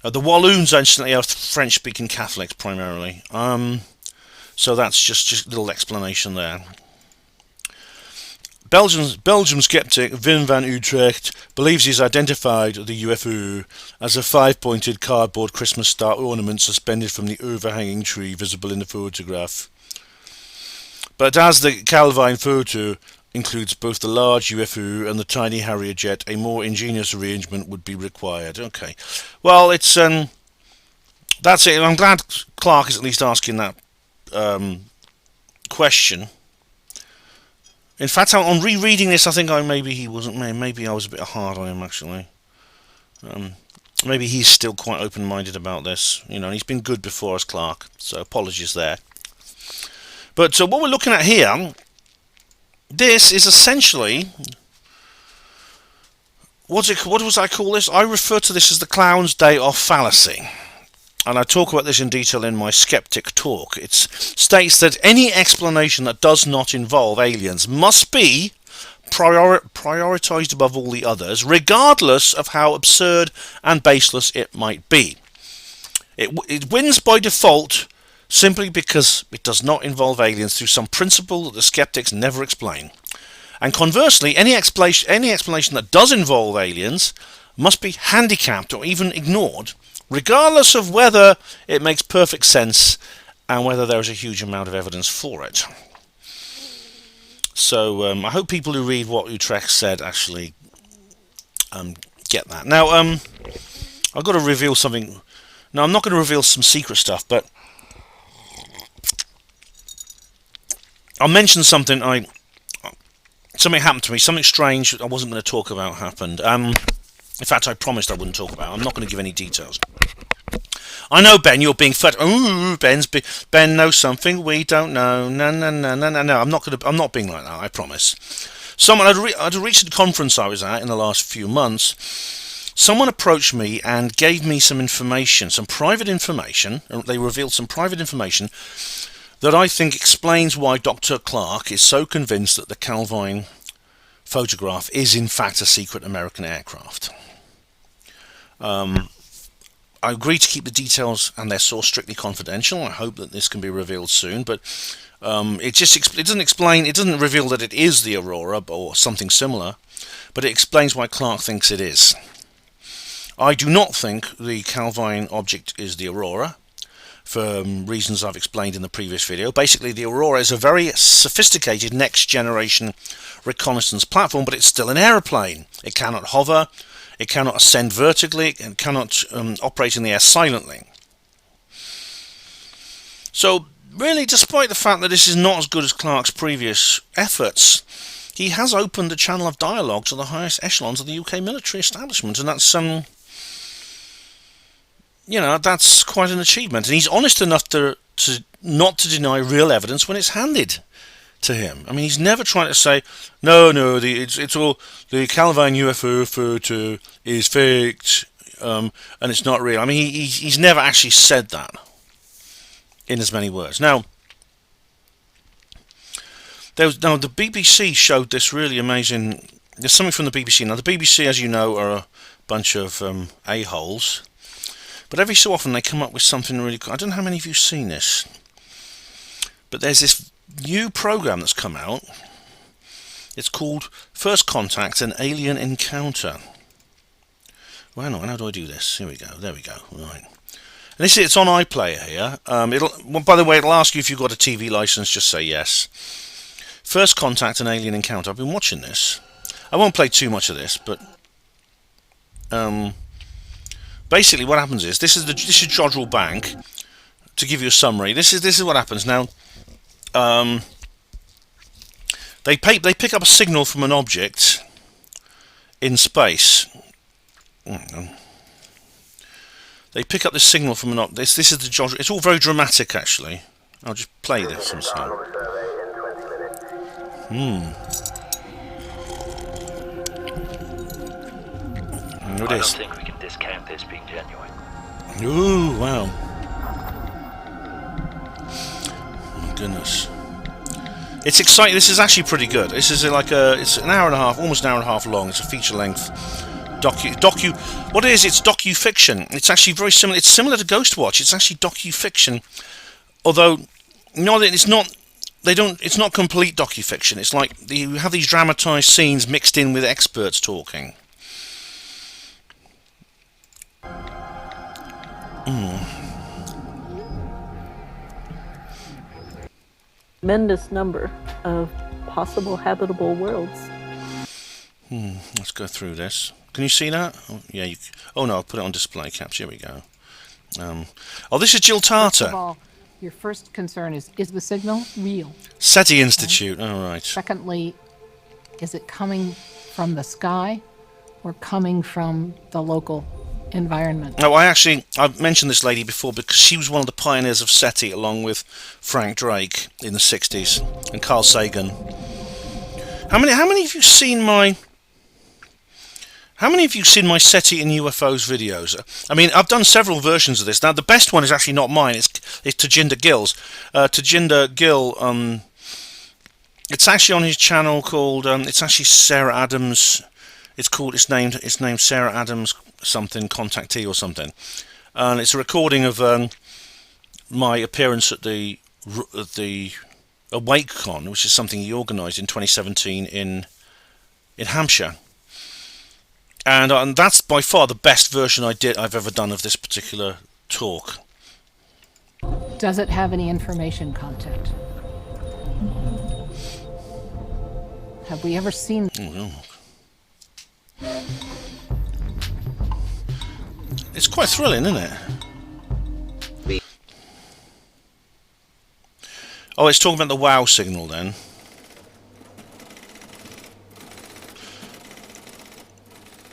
The Walloons, incidentally, are French-speaking Catholics primarily. So that's just a little explanation there. Belgium skeptic Wim van Utrecht believes he's identified the UFO as a 5-pointed cardboard Christmas star ornament suspended from the overhanging tree visible in the photograph. But as the Calvine photo includes both the large UFO and the tiny Harrier jet, a more ingenious arrangement would be required. Okay, well, it's that's it. I'm glad Clark is at least asking that question. In fact, on rereading this, I think maybe I was a bit hard on him actually. Maybe he's still quite open-minded about this, you know. And he's been good before as Clark, so apologies there. But what we're looking at here, this is essentially what was I call this? I refer to this as the clown's day off fallacy. And I talk about this in detail in my Skeptic talk. It states that any explanation that does not involve aliens must be prioritized above all the others, regardless of how absurd and baseless it might be. It wins by default simply because it does not involve aliens through some principle that the skeptics never explain. And conversely, any explanation that does involve aliens must be handicapped or even ignored, regardless of whether it makes perfect sense and whether there is a huge amount of evidence for it. So I hope people who read what Utrecht said actually get that. Now, I've got to reveal something. Now, I'm not going to reveal some secret stuff, but I'll mention something. Something happened to me, something strange I wasn't going to talk about happened. In fact, I promised I wouldn't talk about it. I'm not going to give any details. I know, Ben, you're being fed. Ooh, Ben knows something we don't know. No. I'm not being like that. I promise. Someone at a recent conference I was at in the last few months, someone approached me and gave me some information, some private information. They revealed some private information that I think explains why Dr. Clark is so convinced that the Calvine photograph is in fact a secret American aircraft. I agree to keep the details and their source strictly confidential. I hope that this can be revealed soon, but it doesn't reveal that it is the Aurora or something similar, but it explains why Clark thinks it is. I do not think the Calvine object is the Aurora, for reasons I've explained in the previous video. Basically, the Aurora is a very sophisticated next-generation reconnaissance platform, but it's still an aeroplane. It cannot hover, it cannot ascend vertically, and cannot operate in the air silently. So, really, despite the fact that this is not as good as Clark's previous efforts, he has opened a channel of dialogue to the highest echelons of the UK military establishment, and that's that's quite an achievement. And he's honest enough to not to deny real evidence when it's handed to him. I mean, he's never trying to say, no, it's all the Calvine UFO photo is faked, and it's not real. I mean, he's never actually said that in as many words. Now, the BBC showed this really amazing. There's something from the BBC. Now, the BBC, as you know, are a bunch of a-holes. But every so often they come up with something really cool. I don't know how many of you have seen this, but there's this new program that's come out. It's called First Contact, an Alien Encounter. Well, how do I do this? Here we go. There we go. Right. And it's on iPlayer here. By the way, it'll ask you if you've got a TV license. Just say yes. First Contact, an Alien Encounter. I've been watching this. I won't play too much of this, but basically what happens is this is Jodrell Bank. To give you a summary, this is what happens now. They pick up a signal from an object in space. They pick up this signal from an object. This is the Jodrell. It's all very dramatic, actually. I'll just play this. I'm sorry. There it is. I don't think we can discount this being genuine. Ooh, wow. My goodness. It's exciting. This is actually pretty good. This is it's an hour and a half, almost an hour and a half long. It's a feature-length what it is, it's docu-fiction. It's actually very similar. It's similar to Ghostwatch. It's actually docu-fiction. Although, no, it's not. It's not complete docu-fiction. It's like you have these dramatized scenes mixed in with experts talking. Tremendous number of possible habitable worlds. Let's go through this. Can you see that? Oh, yeah. Oh no, I'll put it on display caps. Here we go. Oh, this is Jill First of Tarter. all, your first concern is the signal real? SETI Institute. All right. Secondly, is it coming from the sky or coming from the local environment? No, I've mentioned this lady before because she was one of the pioneers of SETI along with Frank Drake in the 60s and Carl Sagan. How many of you seen my SETI and UFOs videos? I mean, I've done several versions of this. Now, the best one is actually not mine. It's Tajinder Gill's. Tajinder Gill. It's actually on his channel called. It's actually Sarah Adams. It's named Sarah Adams something contactee or something, and it's a recording of my appearance at the AwakeCon, which is something he organised in 2017 in Hampshire. And that's by far the best version I've ever done of this particular talk. Does it have any information content? Have we ever seen? It's quite thrilling, isn't it? Oh, it's talking about the wow signal then.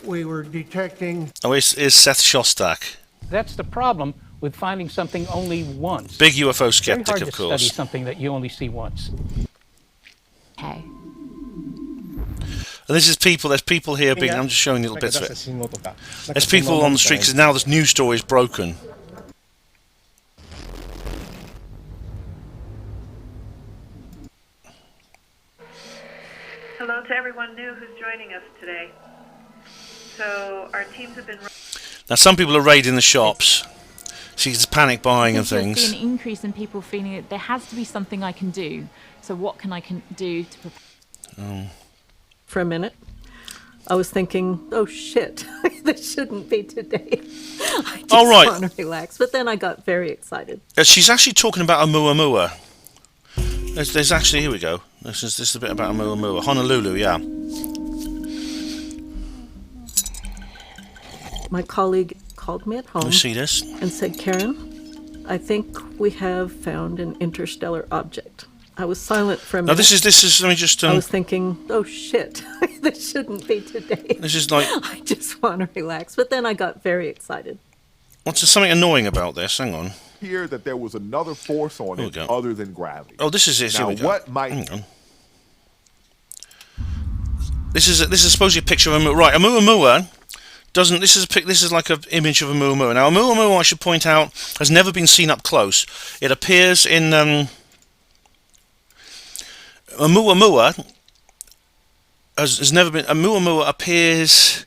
We were detecting... Oh, it's Seth Shostak. That's the problem with finding something only once. Big UFO skeptic, very hard of to course. Study something that you only see once. Okay. And this is people. There's people here. I'm just showing little bits of it. There's people on the street because now this news story is broken. Hello to everyone new who's joining us today. So our teams have been. Now some people are raiding the shops. See, it's panic buying and things. There's been an increase in people feeling that there has to be something I can do. So what can I do to prepare? For a minute, I was thinking, oh shit, this shouldn't be today. I just want to relax. But then I got very excited. She's actually talking about Oumuamua. There's actually, here we go. This is a bit about Oumuamua. Honolulu, yeah. My colleague called me at home. You see this? And said, Karen, I think we have found an interstellar object. I was silent for a minute. Now this is. Let me just. I was thinking, oh shit, this shouldn't be today. This is like. I just want to relax, but then I got very excited. What's something annoying about this? Hang on. Here that there was another force on it other than gravity. Oh, this is it. Now, here we go. what might? Hang on. This is supposedly a picture of Oumuamua. Right, Oumuamua doesn't. This is like an image of Oumuamua. Now, Oumuamua, I should point out, has never been seen up close. It appears in. Oumuamua has never been. Oumuamua appears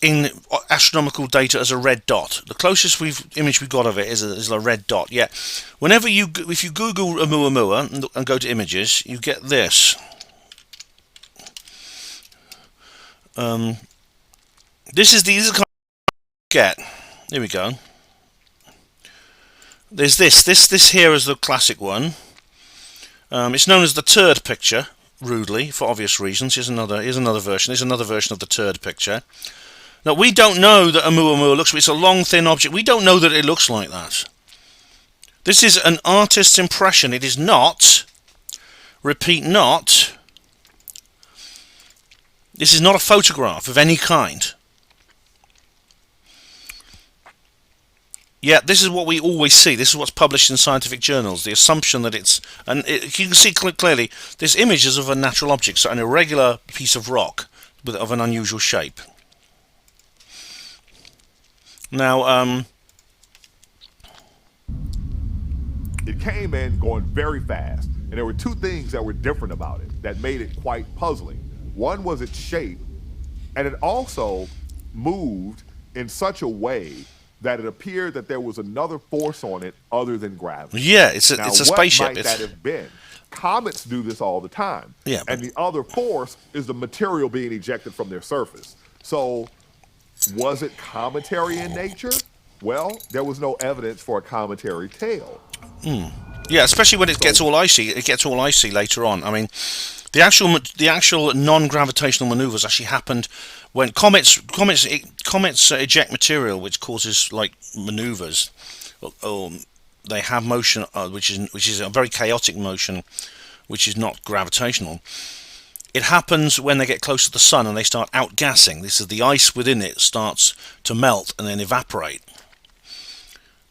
in astronomical data as a red dot. The closest image we got of it is a red dot. Yeah. If you Google Oumuamua and go to images, you get this. This is the kind of get. Here we go. There's this here is the classic one. It's known as the turd picture, rudely, for obvious reasons. Here's another version. Here's another version of the turd picture. Now, we don't know that Oumuamua looks... It's a long, thin object. We don't know that it looks like that. This is an artist's impression. It is not... Repeat, not... This is not a photograph of any kind. Yeah, this is what we always see. This is what's published in scientific journals. The assumption that it's... And you can see clearly, this image is of a natural object, so an irregular piece of rock of an unusual shape. Now, It came in going very fast, and there were two things that were different about it that made it quite puzzling. One was its shape, and it also moved in such a way that it appeared that there was another force on it other than gravity. Yeah, it's a spaceship. What might that have been? Comets do this all the time. Yeah, and the other force is the material being ejected from their surface. So, was it cometary in nature? Well, there was no evidence for a cometary tail. Yeah, especially when it gets all icy. It gets all icy later on. I mean, the actual non-gravitational maneuvers actually happened when comets eject material, which causes like maneuvers. They have motion, which is a very chaotic motion, which is not gravitational. It happens when they get close to the sun and they start outgassing. This is the ice within it starts to melt and then evaporate.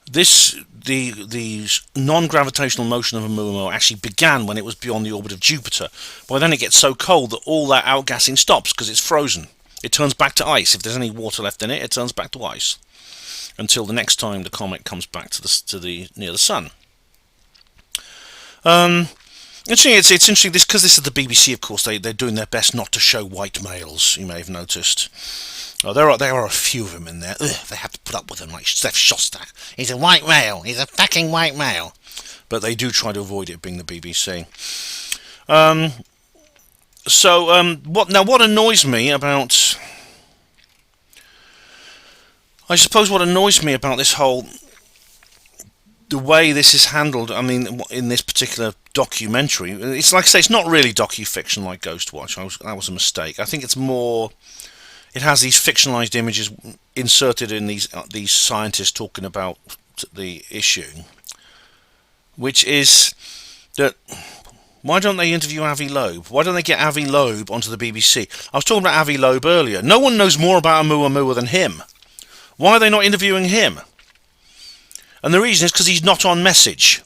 The non-gravitational motion of Oumuamua actually began when it was beyond the orbit of Jupiter. By then it gets so cold that all that outgassing stops because it's frozen. It turns back to ice. If there's any water left in it, it turns back to ice until the next time the comet comes back to the near the sun. It's interesting because this is the BBC. Of course, they're doing their best not to show white males. You may have noticed. Oh, there are a few of them in there. Ugh, they have to put up with them, like Steph Shostak. He's a white male. He's a fucking white male. But they do try to avoid it being the BBC. What annoys me about... I suppose what annoys me about this whole... The way this is handled, I mean, in this particular documentary, it's like I say, it's not really docu-fiction like Ghostwatch. That was a mistake. I think it's more... It has these fictionalized images inserted in these scientists talking about the issue, which is that why don't they interview Avi Loeb? Why don't they get Avi Loeb onto the BBC? I was talking about Avi Loeb earlier. No one knows more about Oumuamua than him. Why are they not interviewing him? And the reason is because he's not on message.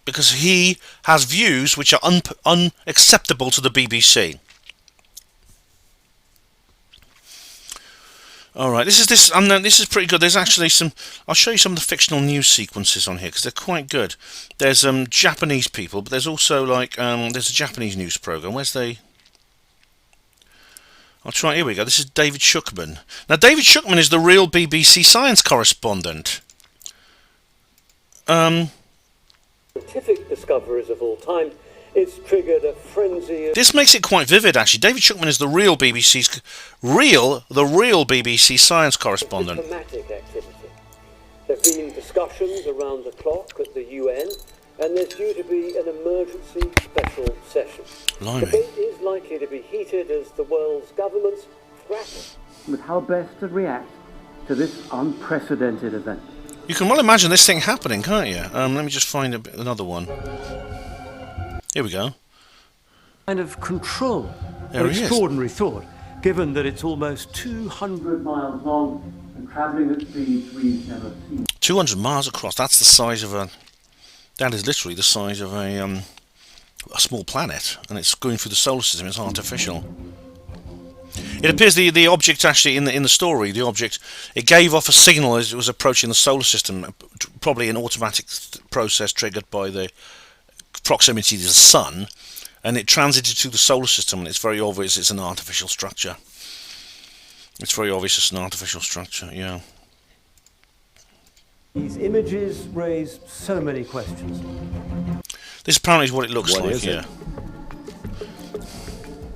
Because he has views which are unacceptable to the BBC. Alright, this is pretty good. There's actually some... I'll show you some of the fictional news sequences on here, because they're quite good. There's Japanese people, but there's also, like, there's a Japanese news program. Where's they... I'll try... Here we go. This is David Schuckman. Now, David Schuckman is the real BBC science correspondent. Scientific discoveries of all time... It's triggered a frenzy of... This makes it quite vivid, actually. David Schuckman is the real BBC science correspondent. Diplomatic activity. There have been discussions around the clock at the UN, and there's due to be an emergency special session. Blimey. The debate is likely to be heated as the world's governments grapple with how best to react to this unprecedented event. You can well imagine this thing happening, can't you? Let me just find another one. Here we go. Kind of control. There An he is. extraordinary thought, given that it's almost 200 miles long and travelling at speeds we've never seen. 200 miles across. That's the size of a... That is literally the size of a small planet, and it's going through the solar system. It's artificial. It appears the object actually in the story, the object, it gave off a signal as it was approaching the solar system, probably an automatic process triggered by the proximity to the sun, and it transited to the solar system, and it's very obvious it's an artificial structure. It's very obvious it's an artificial structure, yeah. These images raise so many questions. This apparently is what it looks like, yeah.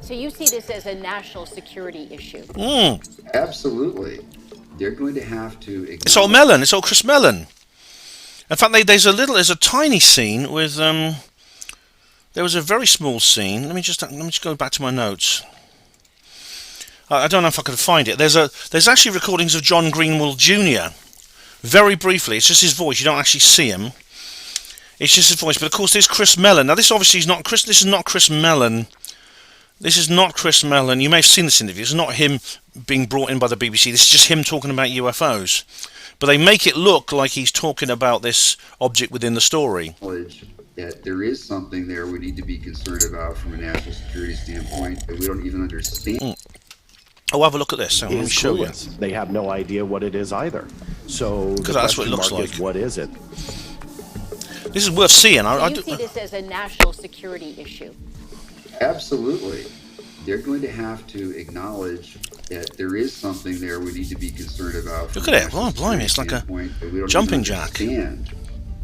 So you see this as a national security issue? Absolutely. They're going to have to... It's all Mellon, it's all Chris Mellon. In fact, there's a tiny scene with there was a very small scene. Let me just go back to my notes. I don't know if I could find it. There's actually recordings of John Greenwald Jr. Very briefly. It's just his voice. You don't actually see him. It's just his voice. But of course, there's Chris Mellon. Now, this obviously is not Chris. This is not Chris Mellon. This is not Chris Mellon. You may have seen this interview. It's not him being brought in by the BBC. This is just him talking about UFOs. But they make it look like he's talking about this object within the story. That there is something there we need to be concerned about from a national security standpoint that we don't even understand. Oh, have a look at this. Let me show you. They have no idea what it is either. So because that's what it looks like. What is it? This is worth seeing. Do you see this as a national security issue? Absolutely. They're going to have to acknowledge that there is something there we need to be concerned about. Look at it. Oh, blimey. It's like a jumping jack.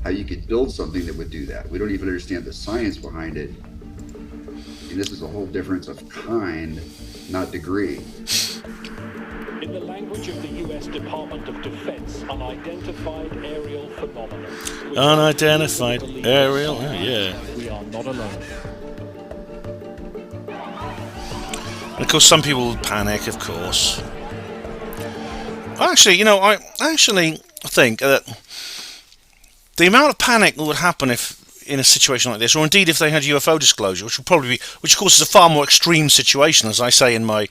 How you could build something that would do that. We don't even understand the science behind it. And this is a whole difference of kind, not degree. In the language of the U.S. Department of Defense, unidentified aerial phenomena. Unidentified aerial, yeah. We are not alone. And of course, some people panic, of course. Actually, you know, I actually think that the amount of panic that would happen if in a situation like this, or indeed if they had UFO disclosure, which would probably be, which of course is a far more extreme situation, as I say in my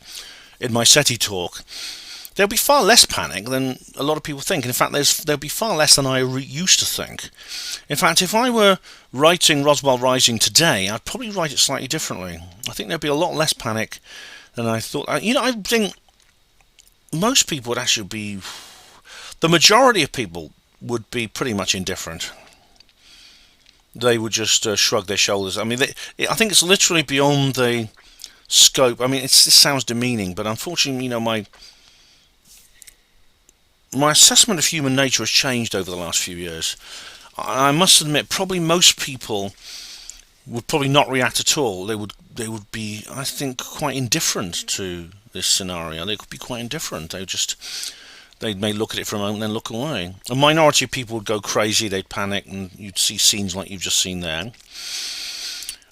SETI talk, there'll be far less panic than a lot of people think. In fact, there'll be far less than I used to think. In fact, if I were writing Roswell Rising today, I'd probably write it slightly differently. I think there'd be a lot less panic than I thought. You know, I think most people would actually be, the majority of people would be pretty much indifferent. They would just shrug their shoulders. I mean, I think it's literally beyond the scope. I mean, it sounds demeaning, but unfortunately, you know, my assessment of human nature has changed over the last few years. I must admit, probably most people would probably not react at all. They would be, I think, quite indifferent to this scenario. They could be quite indifferent. They may look at it for a moment and then look away. A minority of people would go crazy, they'd panic, and you'd see scenes like you've just seen there.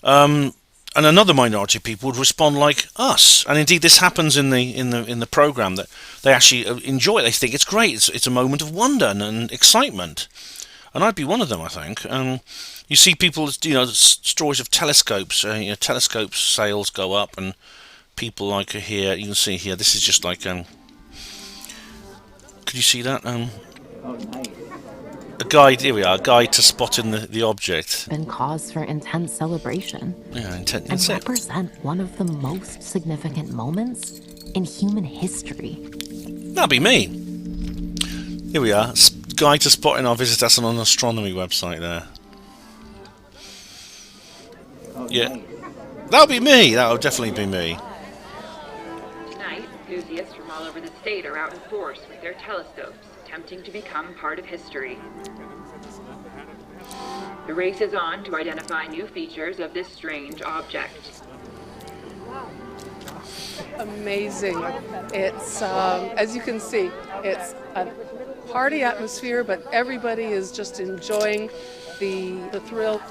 And another minority of people would respond like us. And indeed, this happens in the program, that they actually enjoy it. They think it's great. It's a moment of wonder and excitement. And I'd be one of them, I think. You see people, you know, stories of telescopes. Telescope sales go up, and people like here. You can see here. This is just like Could you see that? A guide. Here we are. A guide to spotting the object. Been cause for intense celebration. Yeah, intense. And represent one of the most significant moments in human history. That'd be me. Here we are. Guide to spotting our visitors. That's on an astronomy website there. Yeah, that'll be me. That'll definitely be me. Tonight, enthusiasts from all over the state are out in force with their telescopes, attempting to become part of history. The race is on to identify new features of this strange object. Amazing. It's, as you can see, it's a party atmosphere, but everybody is just enjoying the thrill.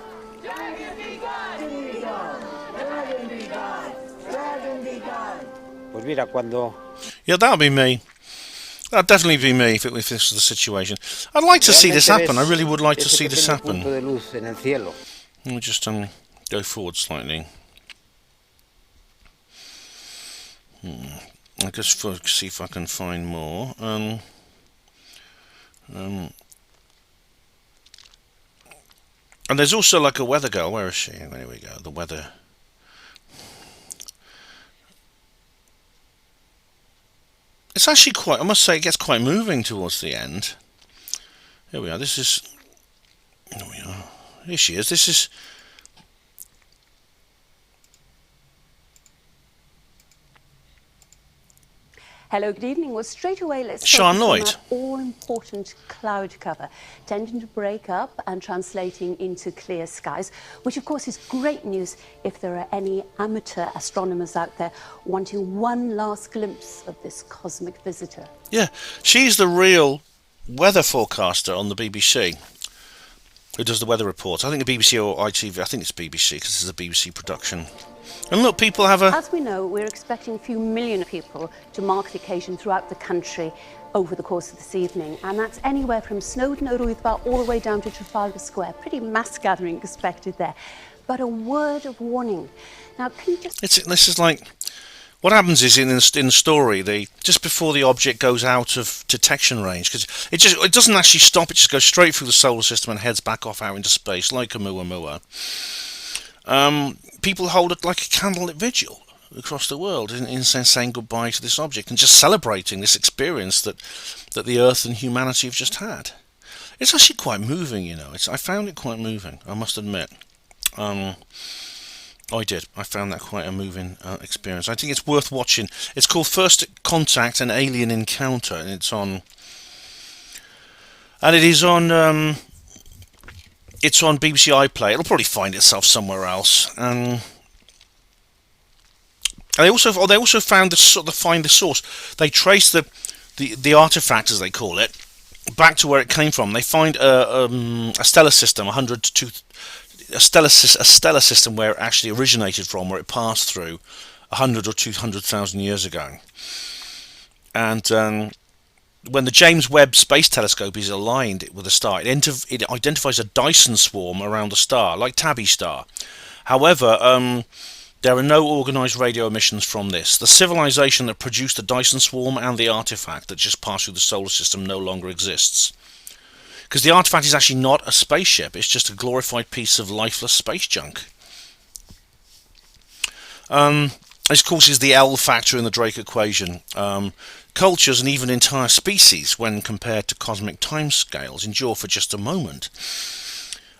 Yeah, that'll be me. That'd definitely be me if this was the situation. I'd like to see this happen. I really would like to see this happen. Let me just go forward slightly. I guess see if I can find more. And there's also like a weather girl. Where is she? There we go. The weather. It's actually quite, I must say, it gets quite moving towards the end. Here we are. This is. Here we are. Here she is. This is. Hello, good evening. Well, straight away, let's Sean focus on Lloyd. that all-important cloud cover, tending to break up and translating into clear skies, which of course is great news if there are any amateur astronomers out there wanting one last glimpse of this cosmic visitor. Yeah, she's the real weather forecaster on the BBC. who does the weather reports. I think the BBC or ITV. I think it's BBC because this is a BBC production. And look, people have a... As we know, we're expecting a few million people to mark the occasion throughout the country over the course of this evening, and that's anywhere from Snowdon, Oruthba, all the way down to Trafalgar Square. Pretty mass gathering expected there. But a word of warning. Now, can you just... This is like... What happens is in the story, just before the object goes out of detection range, because it doesn't actually stop, it just goes straight through the solar system and heads back off out into space like a Muamua. People hold it like a candlelit vigil across the world in saying goodbye to this object and just celebrating this experience that the Earth and humanity have just had. It's actually quite moving, you know. I found it quite moving, I must admit. I did. I found that quite a moving experience. I think it's worth watching. It's called First Contact: An Alien Encounter, and it's on. And it is on. It's on BBC iPlayer. It'll probably find itself somewhere else. And they also found find the source. They trace the artifact, as they call it, back to where it came from. They find a stellar system, a stellar system where it actually originated from, where it passed through 100 or 200,000 years ago. And when the James Webb Space Telescope is aligned with the star, it identifies a Dyson swarm around the star, like Tabby star. However, there are no organised radio emissions from this. The civilization that produced the Dyson swarm and the artifact that just passed through the solar system no longer exists. Because the artifact is actually not a spaceship, it's just a glorified piece of lifeless space junk. This, of course, is the L factor in the Drake equation. Cultures and even entire species, when compared to cosmic timescales, endure for just a moment.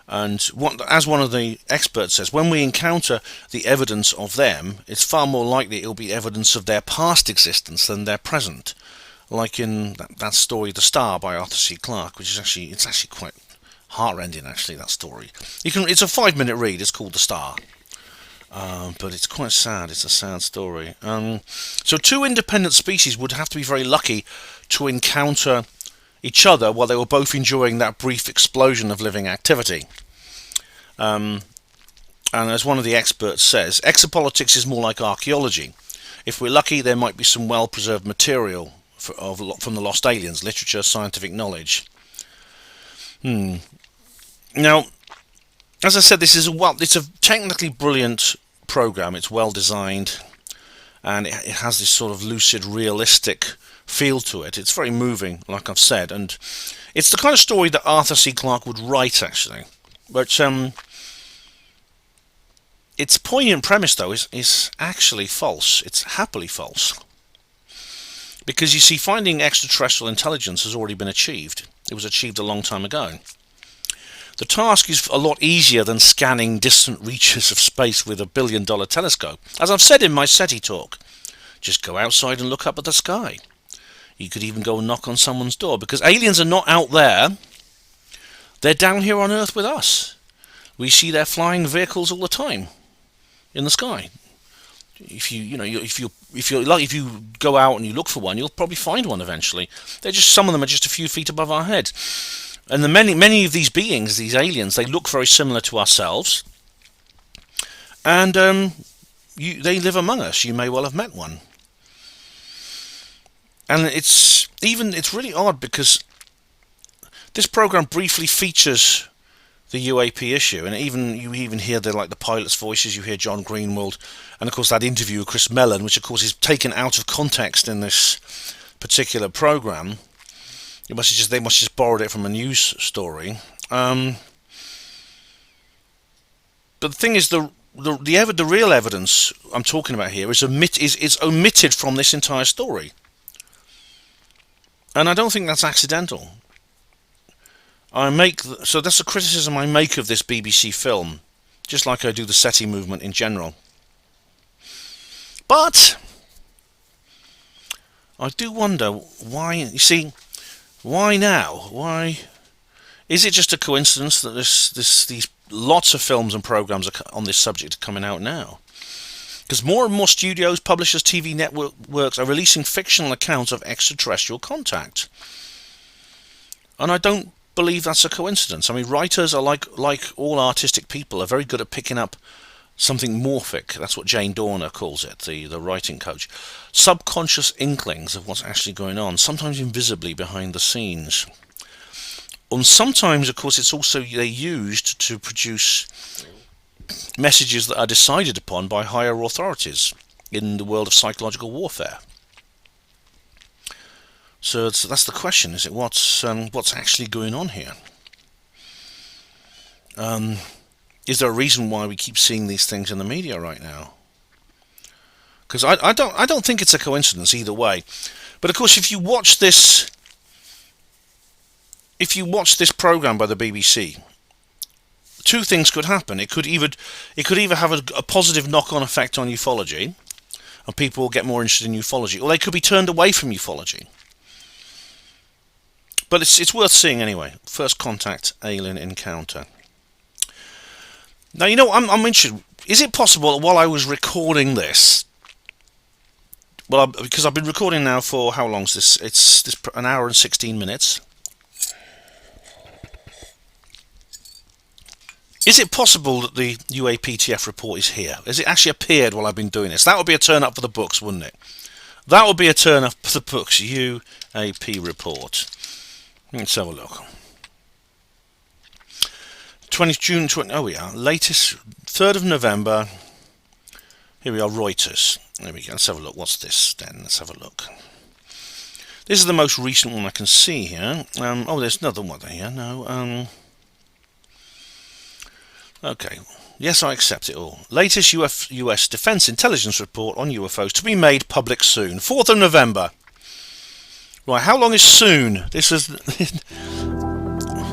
And as one of the experts says, when we encounter the evidence of them, it's far more likely it will be evidence of their past existence than their present. Like in that story, The Star by Arthur C. Clarke, which is actually quite heartrending. Actually, that story. It's a 5-minute read. It's called The Star, but it's quite sad. It's a sad story. So two independent species would have to be very lucky to encounter each other while they were both enjoying that brief explosion of living activity. And as one of the experts says, exopolitics is more like archaeology. If we're lucky, there might be some well-preserved material from the lost aliens, literature, scientific knowledge. Now, as I said, it's a technically brilliant program. It's well designed, and it has this sort of lucid, realistic feel to it. It's very moving, like I've said, and it's the kind of story that Arthur C. Clarke would write, actually. But its poignant premise, though, is actually false. It's happily false. Because, you see, finding extraterrestrial intelligence has already been achieved. It was achieved a long time ago. The task is a lot easier than scanning distant reaches of space with $1 billion telescope. As I've said in my SETI talk, just go outside and look up at the sky. You could even go and knock on someone's door, because aliens are not out there. They're down here on Earth with us. We see their flying vehicles all the time in the sky. If you go out and you look for one, you'll probably find one eventually. Some of them are just a few feet above our head. And many of these beings, these aliens, they look very similar to ourselves. And they live among us. You may well have met one. And it's really odd, because this program briefly features the UAP issue, and you even hear the pilots' voices. You hear John Greenwald, and of course that interview with Chris Mellon, which of course is taken out of context in this particular program. They must have just borrowed it from a news story. But the thing is, the real evidence I'm talking about here is omitted from this entire story, and I don't think that's accidental. So that's a criticism I make of this BBC film, just like I do the SETI movement in general. But I do wonder why. You see, why now? Why is it just a coincidence that these lots of films and programs on this subject are coming out now? Because more and more studios, publishers, TV networks are releasing fictional accounts of extraterrestrial contact, and I don't believe that's a coincidence. I mean, writers are like all artistic people, are very good at picking up something morphic. That's what Jane Dorner calls it, the writing coach. Subconscious inklings of what's actually going on, sometimes invisibly behind the scenes. And sometimes, of course, it's also they're used to produce messages that are decided upon by higher authorities in the world of psychological warfare. So that's the question: is it what's actually going on here? Is there a reason why we keep seeing these things in the media right now? Because I don't think it's a coincidence either way. But of course, if you watch this program by the BBC, two things could happen. It could either have a positive knock-on effect on ufology, and people will get more interested in ufology, or they could be turned away from ufology. But it's worth seeing anyway. First contact alien encounter. Now, you know, I'm interested. Is it possible that while I was recording this, because I've been recording now for how long is this? It's an hour and 16 minutes. Is it possible that the UAPTF report is here? Has it actually appeared while I've been doing this? That would be a turn up for the books, wouldn't it? That would be a turn up for the books. UAP report. Let's have a look. 20 June 20. Oh, we are. Latest 3rd of November. Here we are. Reuters. There we go. Let's have a look. What's this then? Let's have a look. This is the most recent one I can see here. Oh, there's another one here. No. Okay. Yes, I accept it all. Latest US Defense Intelligence report on UFOs to be made public soon. 4th of November. Right, how long is soon? This is...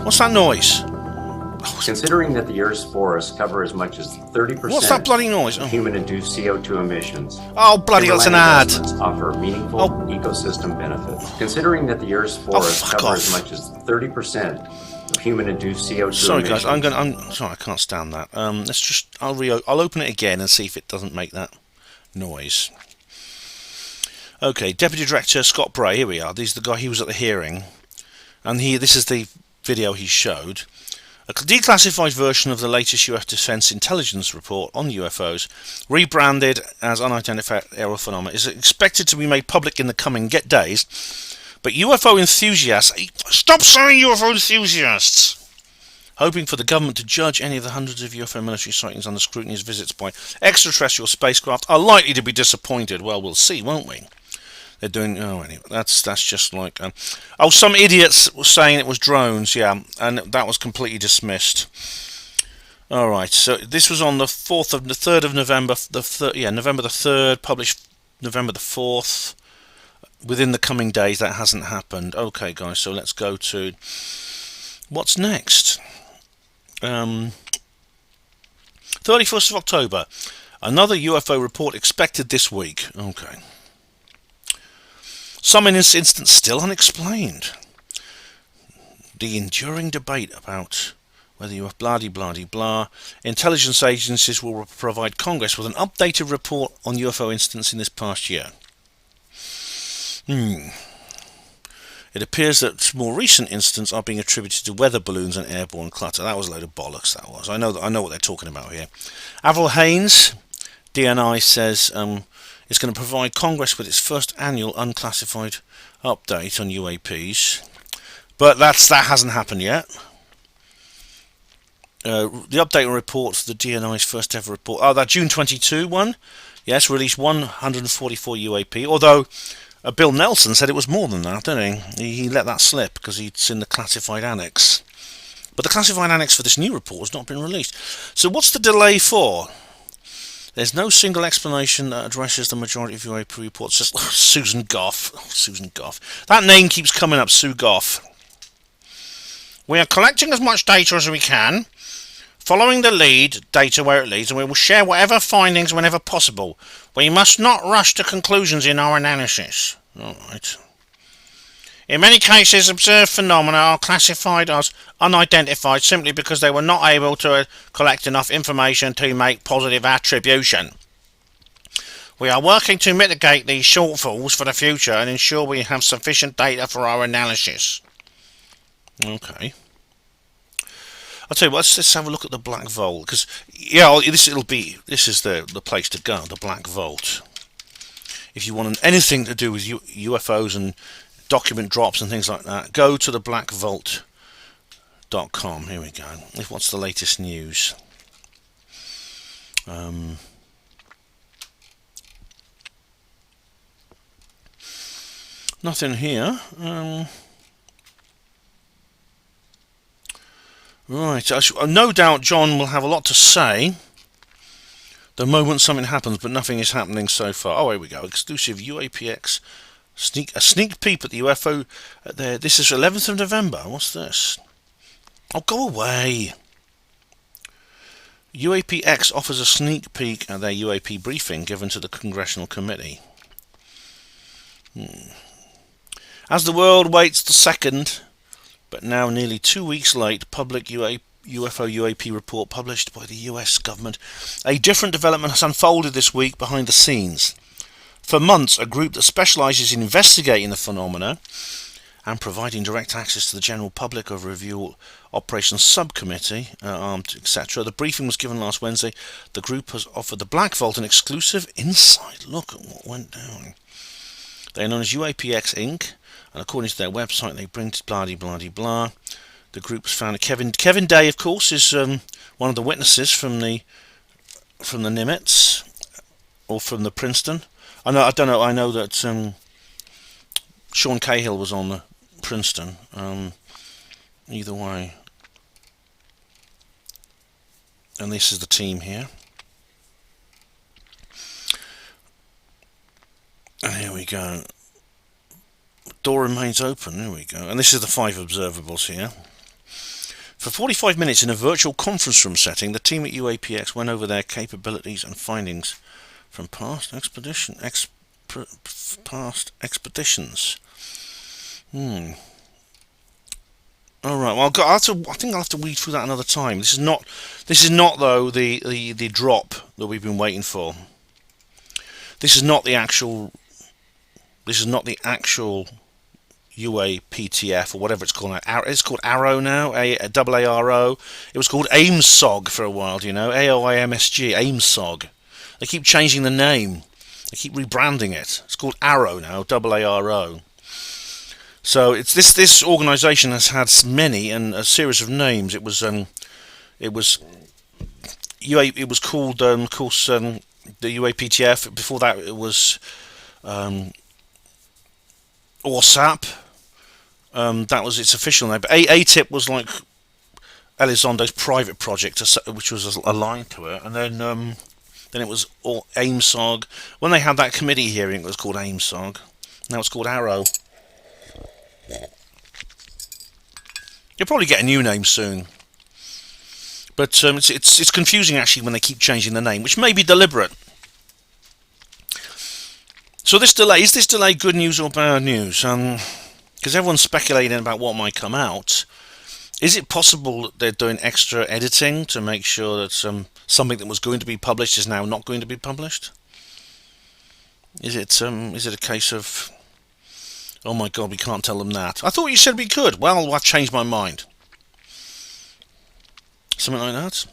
What's that noise? Considering that the Earth's forests cover as much as 30% What's that bloody noise? of human-induced CO2 emissions, oh, bloody hell, it's an ad. offer meaningful ecosystem benefits. Considering that the Earth's forests cover as much as 30% of human-induced CO2 sorry, emissions. guys, I'm sorry, I can't stand that. Let's just... I'll open it again and see if it doesn't make that noise. Okay, Deputy Director Scott Bray, here we are. This is the guy, he was at the hearing. And this is the video he showed. A declassified version of the latest US Defense Intelligence report on UFOs, rebranded as unidentified aerial phenomena, is expected to be made public in the coming days. But UFO enthusiasts... Stop saying UFO enthusiasts! Hoping for the government to judge any of the hundreds of UFO military sightings under scrutiny as visits by extraterrestrial spacecraft are likely to be disappointed. Well, we'll see, won't we? They're doing... Oh, anyway, that's just like... some idiots were saying it was drones, yeah, and that was completely dismissed. All right, so this was on the 3rd of November, November the 3rd, published November the 4th. Within the coming days, that hasn't happened. Okay, guys, so let's go to... What's next? 31st of October. Another UFO report expected this week. Okay. Some in this instance still unexplained. The enduring debate about whether you have blah-de-blah-de-blah. Intelligence agencies will provide Congress with an updated report on UFO incidents in this past year. It appears that more recent incidents are being attributed to weather balloons and airborne clutter. That was a load of bollocks, that was. I know what they're talking about here. Avril Haines, DNI, says it's going to provide Congress with its first annual unclassified update on UAPs. But that hasn't happened yet. The update reports the DNI's first ever report. Oh, that June 22 one? Yes, released 144 UAP, although... Bill Nelson said it was more than that, didn't he? He let that slip because it's in the classified annex. But the classified annex for this new report has not been released. So what's the delay for? There's no single explanation that addresses the majority of UAP reports. Just Susan Goff. Oh, Susan Goff. That name keeps coming up, Sue Goff. We are collecting as much data as we can, following the lead data where it leads, and we will share whatever findings whenever possible. We must not rush to conclusions in our analysis. Alright. In many cases, observed phenomena are classified as unidentified simply because they were not able to collect enough information to make positive attribution. We are working to mitigate these shortfalls for the future and ensure we have sufficient data for our analysis. Okay. I'll tell you what, let's have a look at the Black Vault, because yeah, this is the place to go, the Black Vault. If you want anything to do with UFOs and document drops and things like that, go to the blackvault.com. Here we go. What's the latest news? Nothing here. Right, no doubt John will have a lot to say the moment something happens, but nothing is happening so far. Oh, here we go. Exclusive UAPX a sneak peek at the UFO. This is 11th of November. What's this? Oh, go away. UAPX offers a sneak peek at their UAP briefing given to the Congressional Committee. As the world waits the second, but now nearly 2 weeks late, public UFO UAP report published by the US government, a different development has unfolded this week behind the scenes. For months, a group that specialises in investigating the phenomena and providing direct access to the general public of a review operations subcommittee, etc. The briefing was given last Wednesday. The group has offered the Black Vault an exclusive inside look at what went down. They are known as UAPX Inc., and according to their website, they bring to blah blah blah. The group's founder Kevin Day, of course, is one of the witnesses from the Nimitz or from the Princeton. I don't know. I know that Sean Cahill was on the Princeton. Either way, and this is the team here. And here we go. Door remains open. There we go. And this is the 5 observables here. For 45 minutes in a virtual conference room setting, the team at UAPX went over their capabilities and findings from past expeditions. All right. Well, I think I'll have to read through that another time. This is not though the drop that we've been waiting for. This is not the actual UAPTF or whatever it's called. It's called Arrow now, AARO. It was called AIMSOG for a while, AOIMSG, AIMSOG. They keep changing the name. They keep rebranding it. It's called Arrow now, AARO. So it's this organisation has had many and a series of names. It was called of course the UAPTF. Before that it was ORSAP. That was its official name. But ATIP was like Elizondo's private project, which was aligned to it. And then it was AIMSOG. When they had that committee hearing, it was called AIMSOG. Now it's called Arrow. You'll probably get a new name soon. But it's confusing actually when they keep changing the name, which may be deliberate. So is this delay good news or bad news? Because everyone's speculating about what might come out. Is it possible that they're doing extra editing to make sure that something that was going to be published is now not going to be published? Is it a case of, oh my God, we can't tell them that? I thought you said we could. Well, I've changed my mind. Something like that?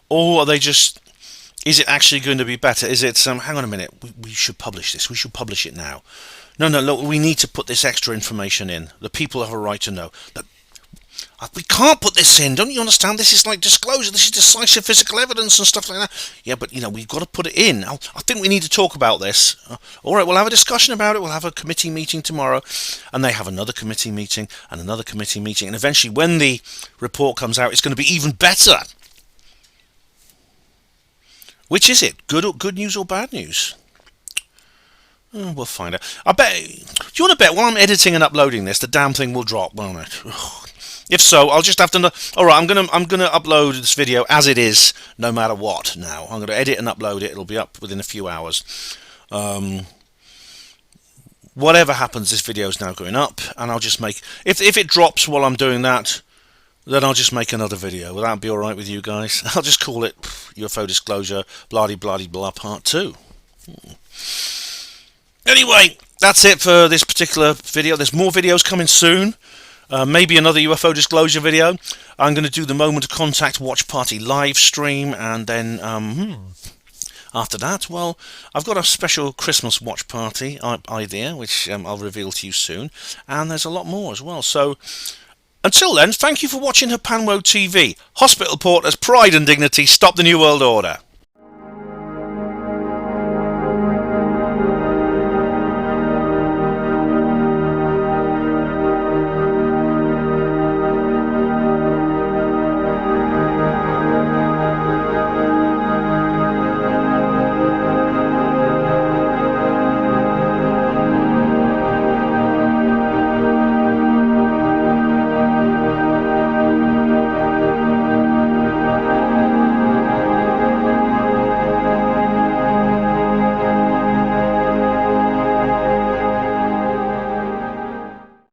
Or are they just... Is it actually going to be better? Is it, hang on a minute, we should publish this. We should publish it now. No, look, we need to put this extra information in. The people have a right to know. We can't put this in, don't you understand? This is like disclosure. This is decisive physical evidence and stuff like that. Yeah, but, we've got to put it in. I think we need to talk about this. All right, we'll have a discussion about it. We'll have a committee meeting tomorrow. And they have another committee meeting and another committee meeting. And eventually, when the report comes out, it's going to be even better. Which is it? Good news or bad news? We'll find out. I bet. Do you want to bet while I'm editing and uploading this, the damn thing will drop, won't it? If so, I'll just have to. All right, I'm gonna upload this video as it is, no matter what. Now I'm gonna edit and upload it. It'll be up within a few hours. Whatever happens, this video is now going up, and I'll just make. If it drops while I'm doing that, then I'll just make another video. Will that be all right with you guys? I'll just call it UFO Disclosure, blah part 2. Anyway, that's it for this particular video. There's more videos coming soon. Maybe another UFO Disclosure video. I'm going to do the Moment of Contact Watch Party live stream, and then after that, well, I've got a special Christmas watch party idea, which I'll reveal to you soon, and there's a lot more as well. So until then, thank you for watching Hapanwo TV. Hospital Porters, pride and dignity, stop the New World Order.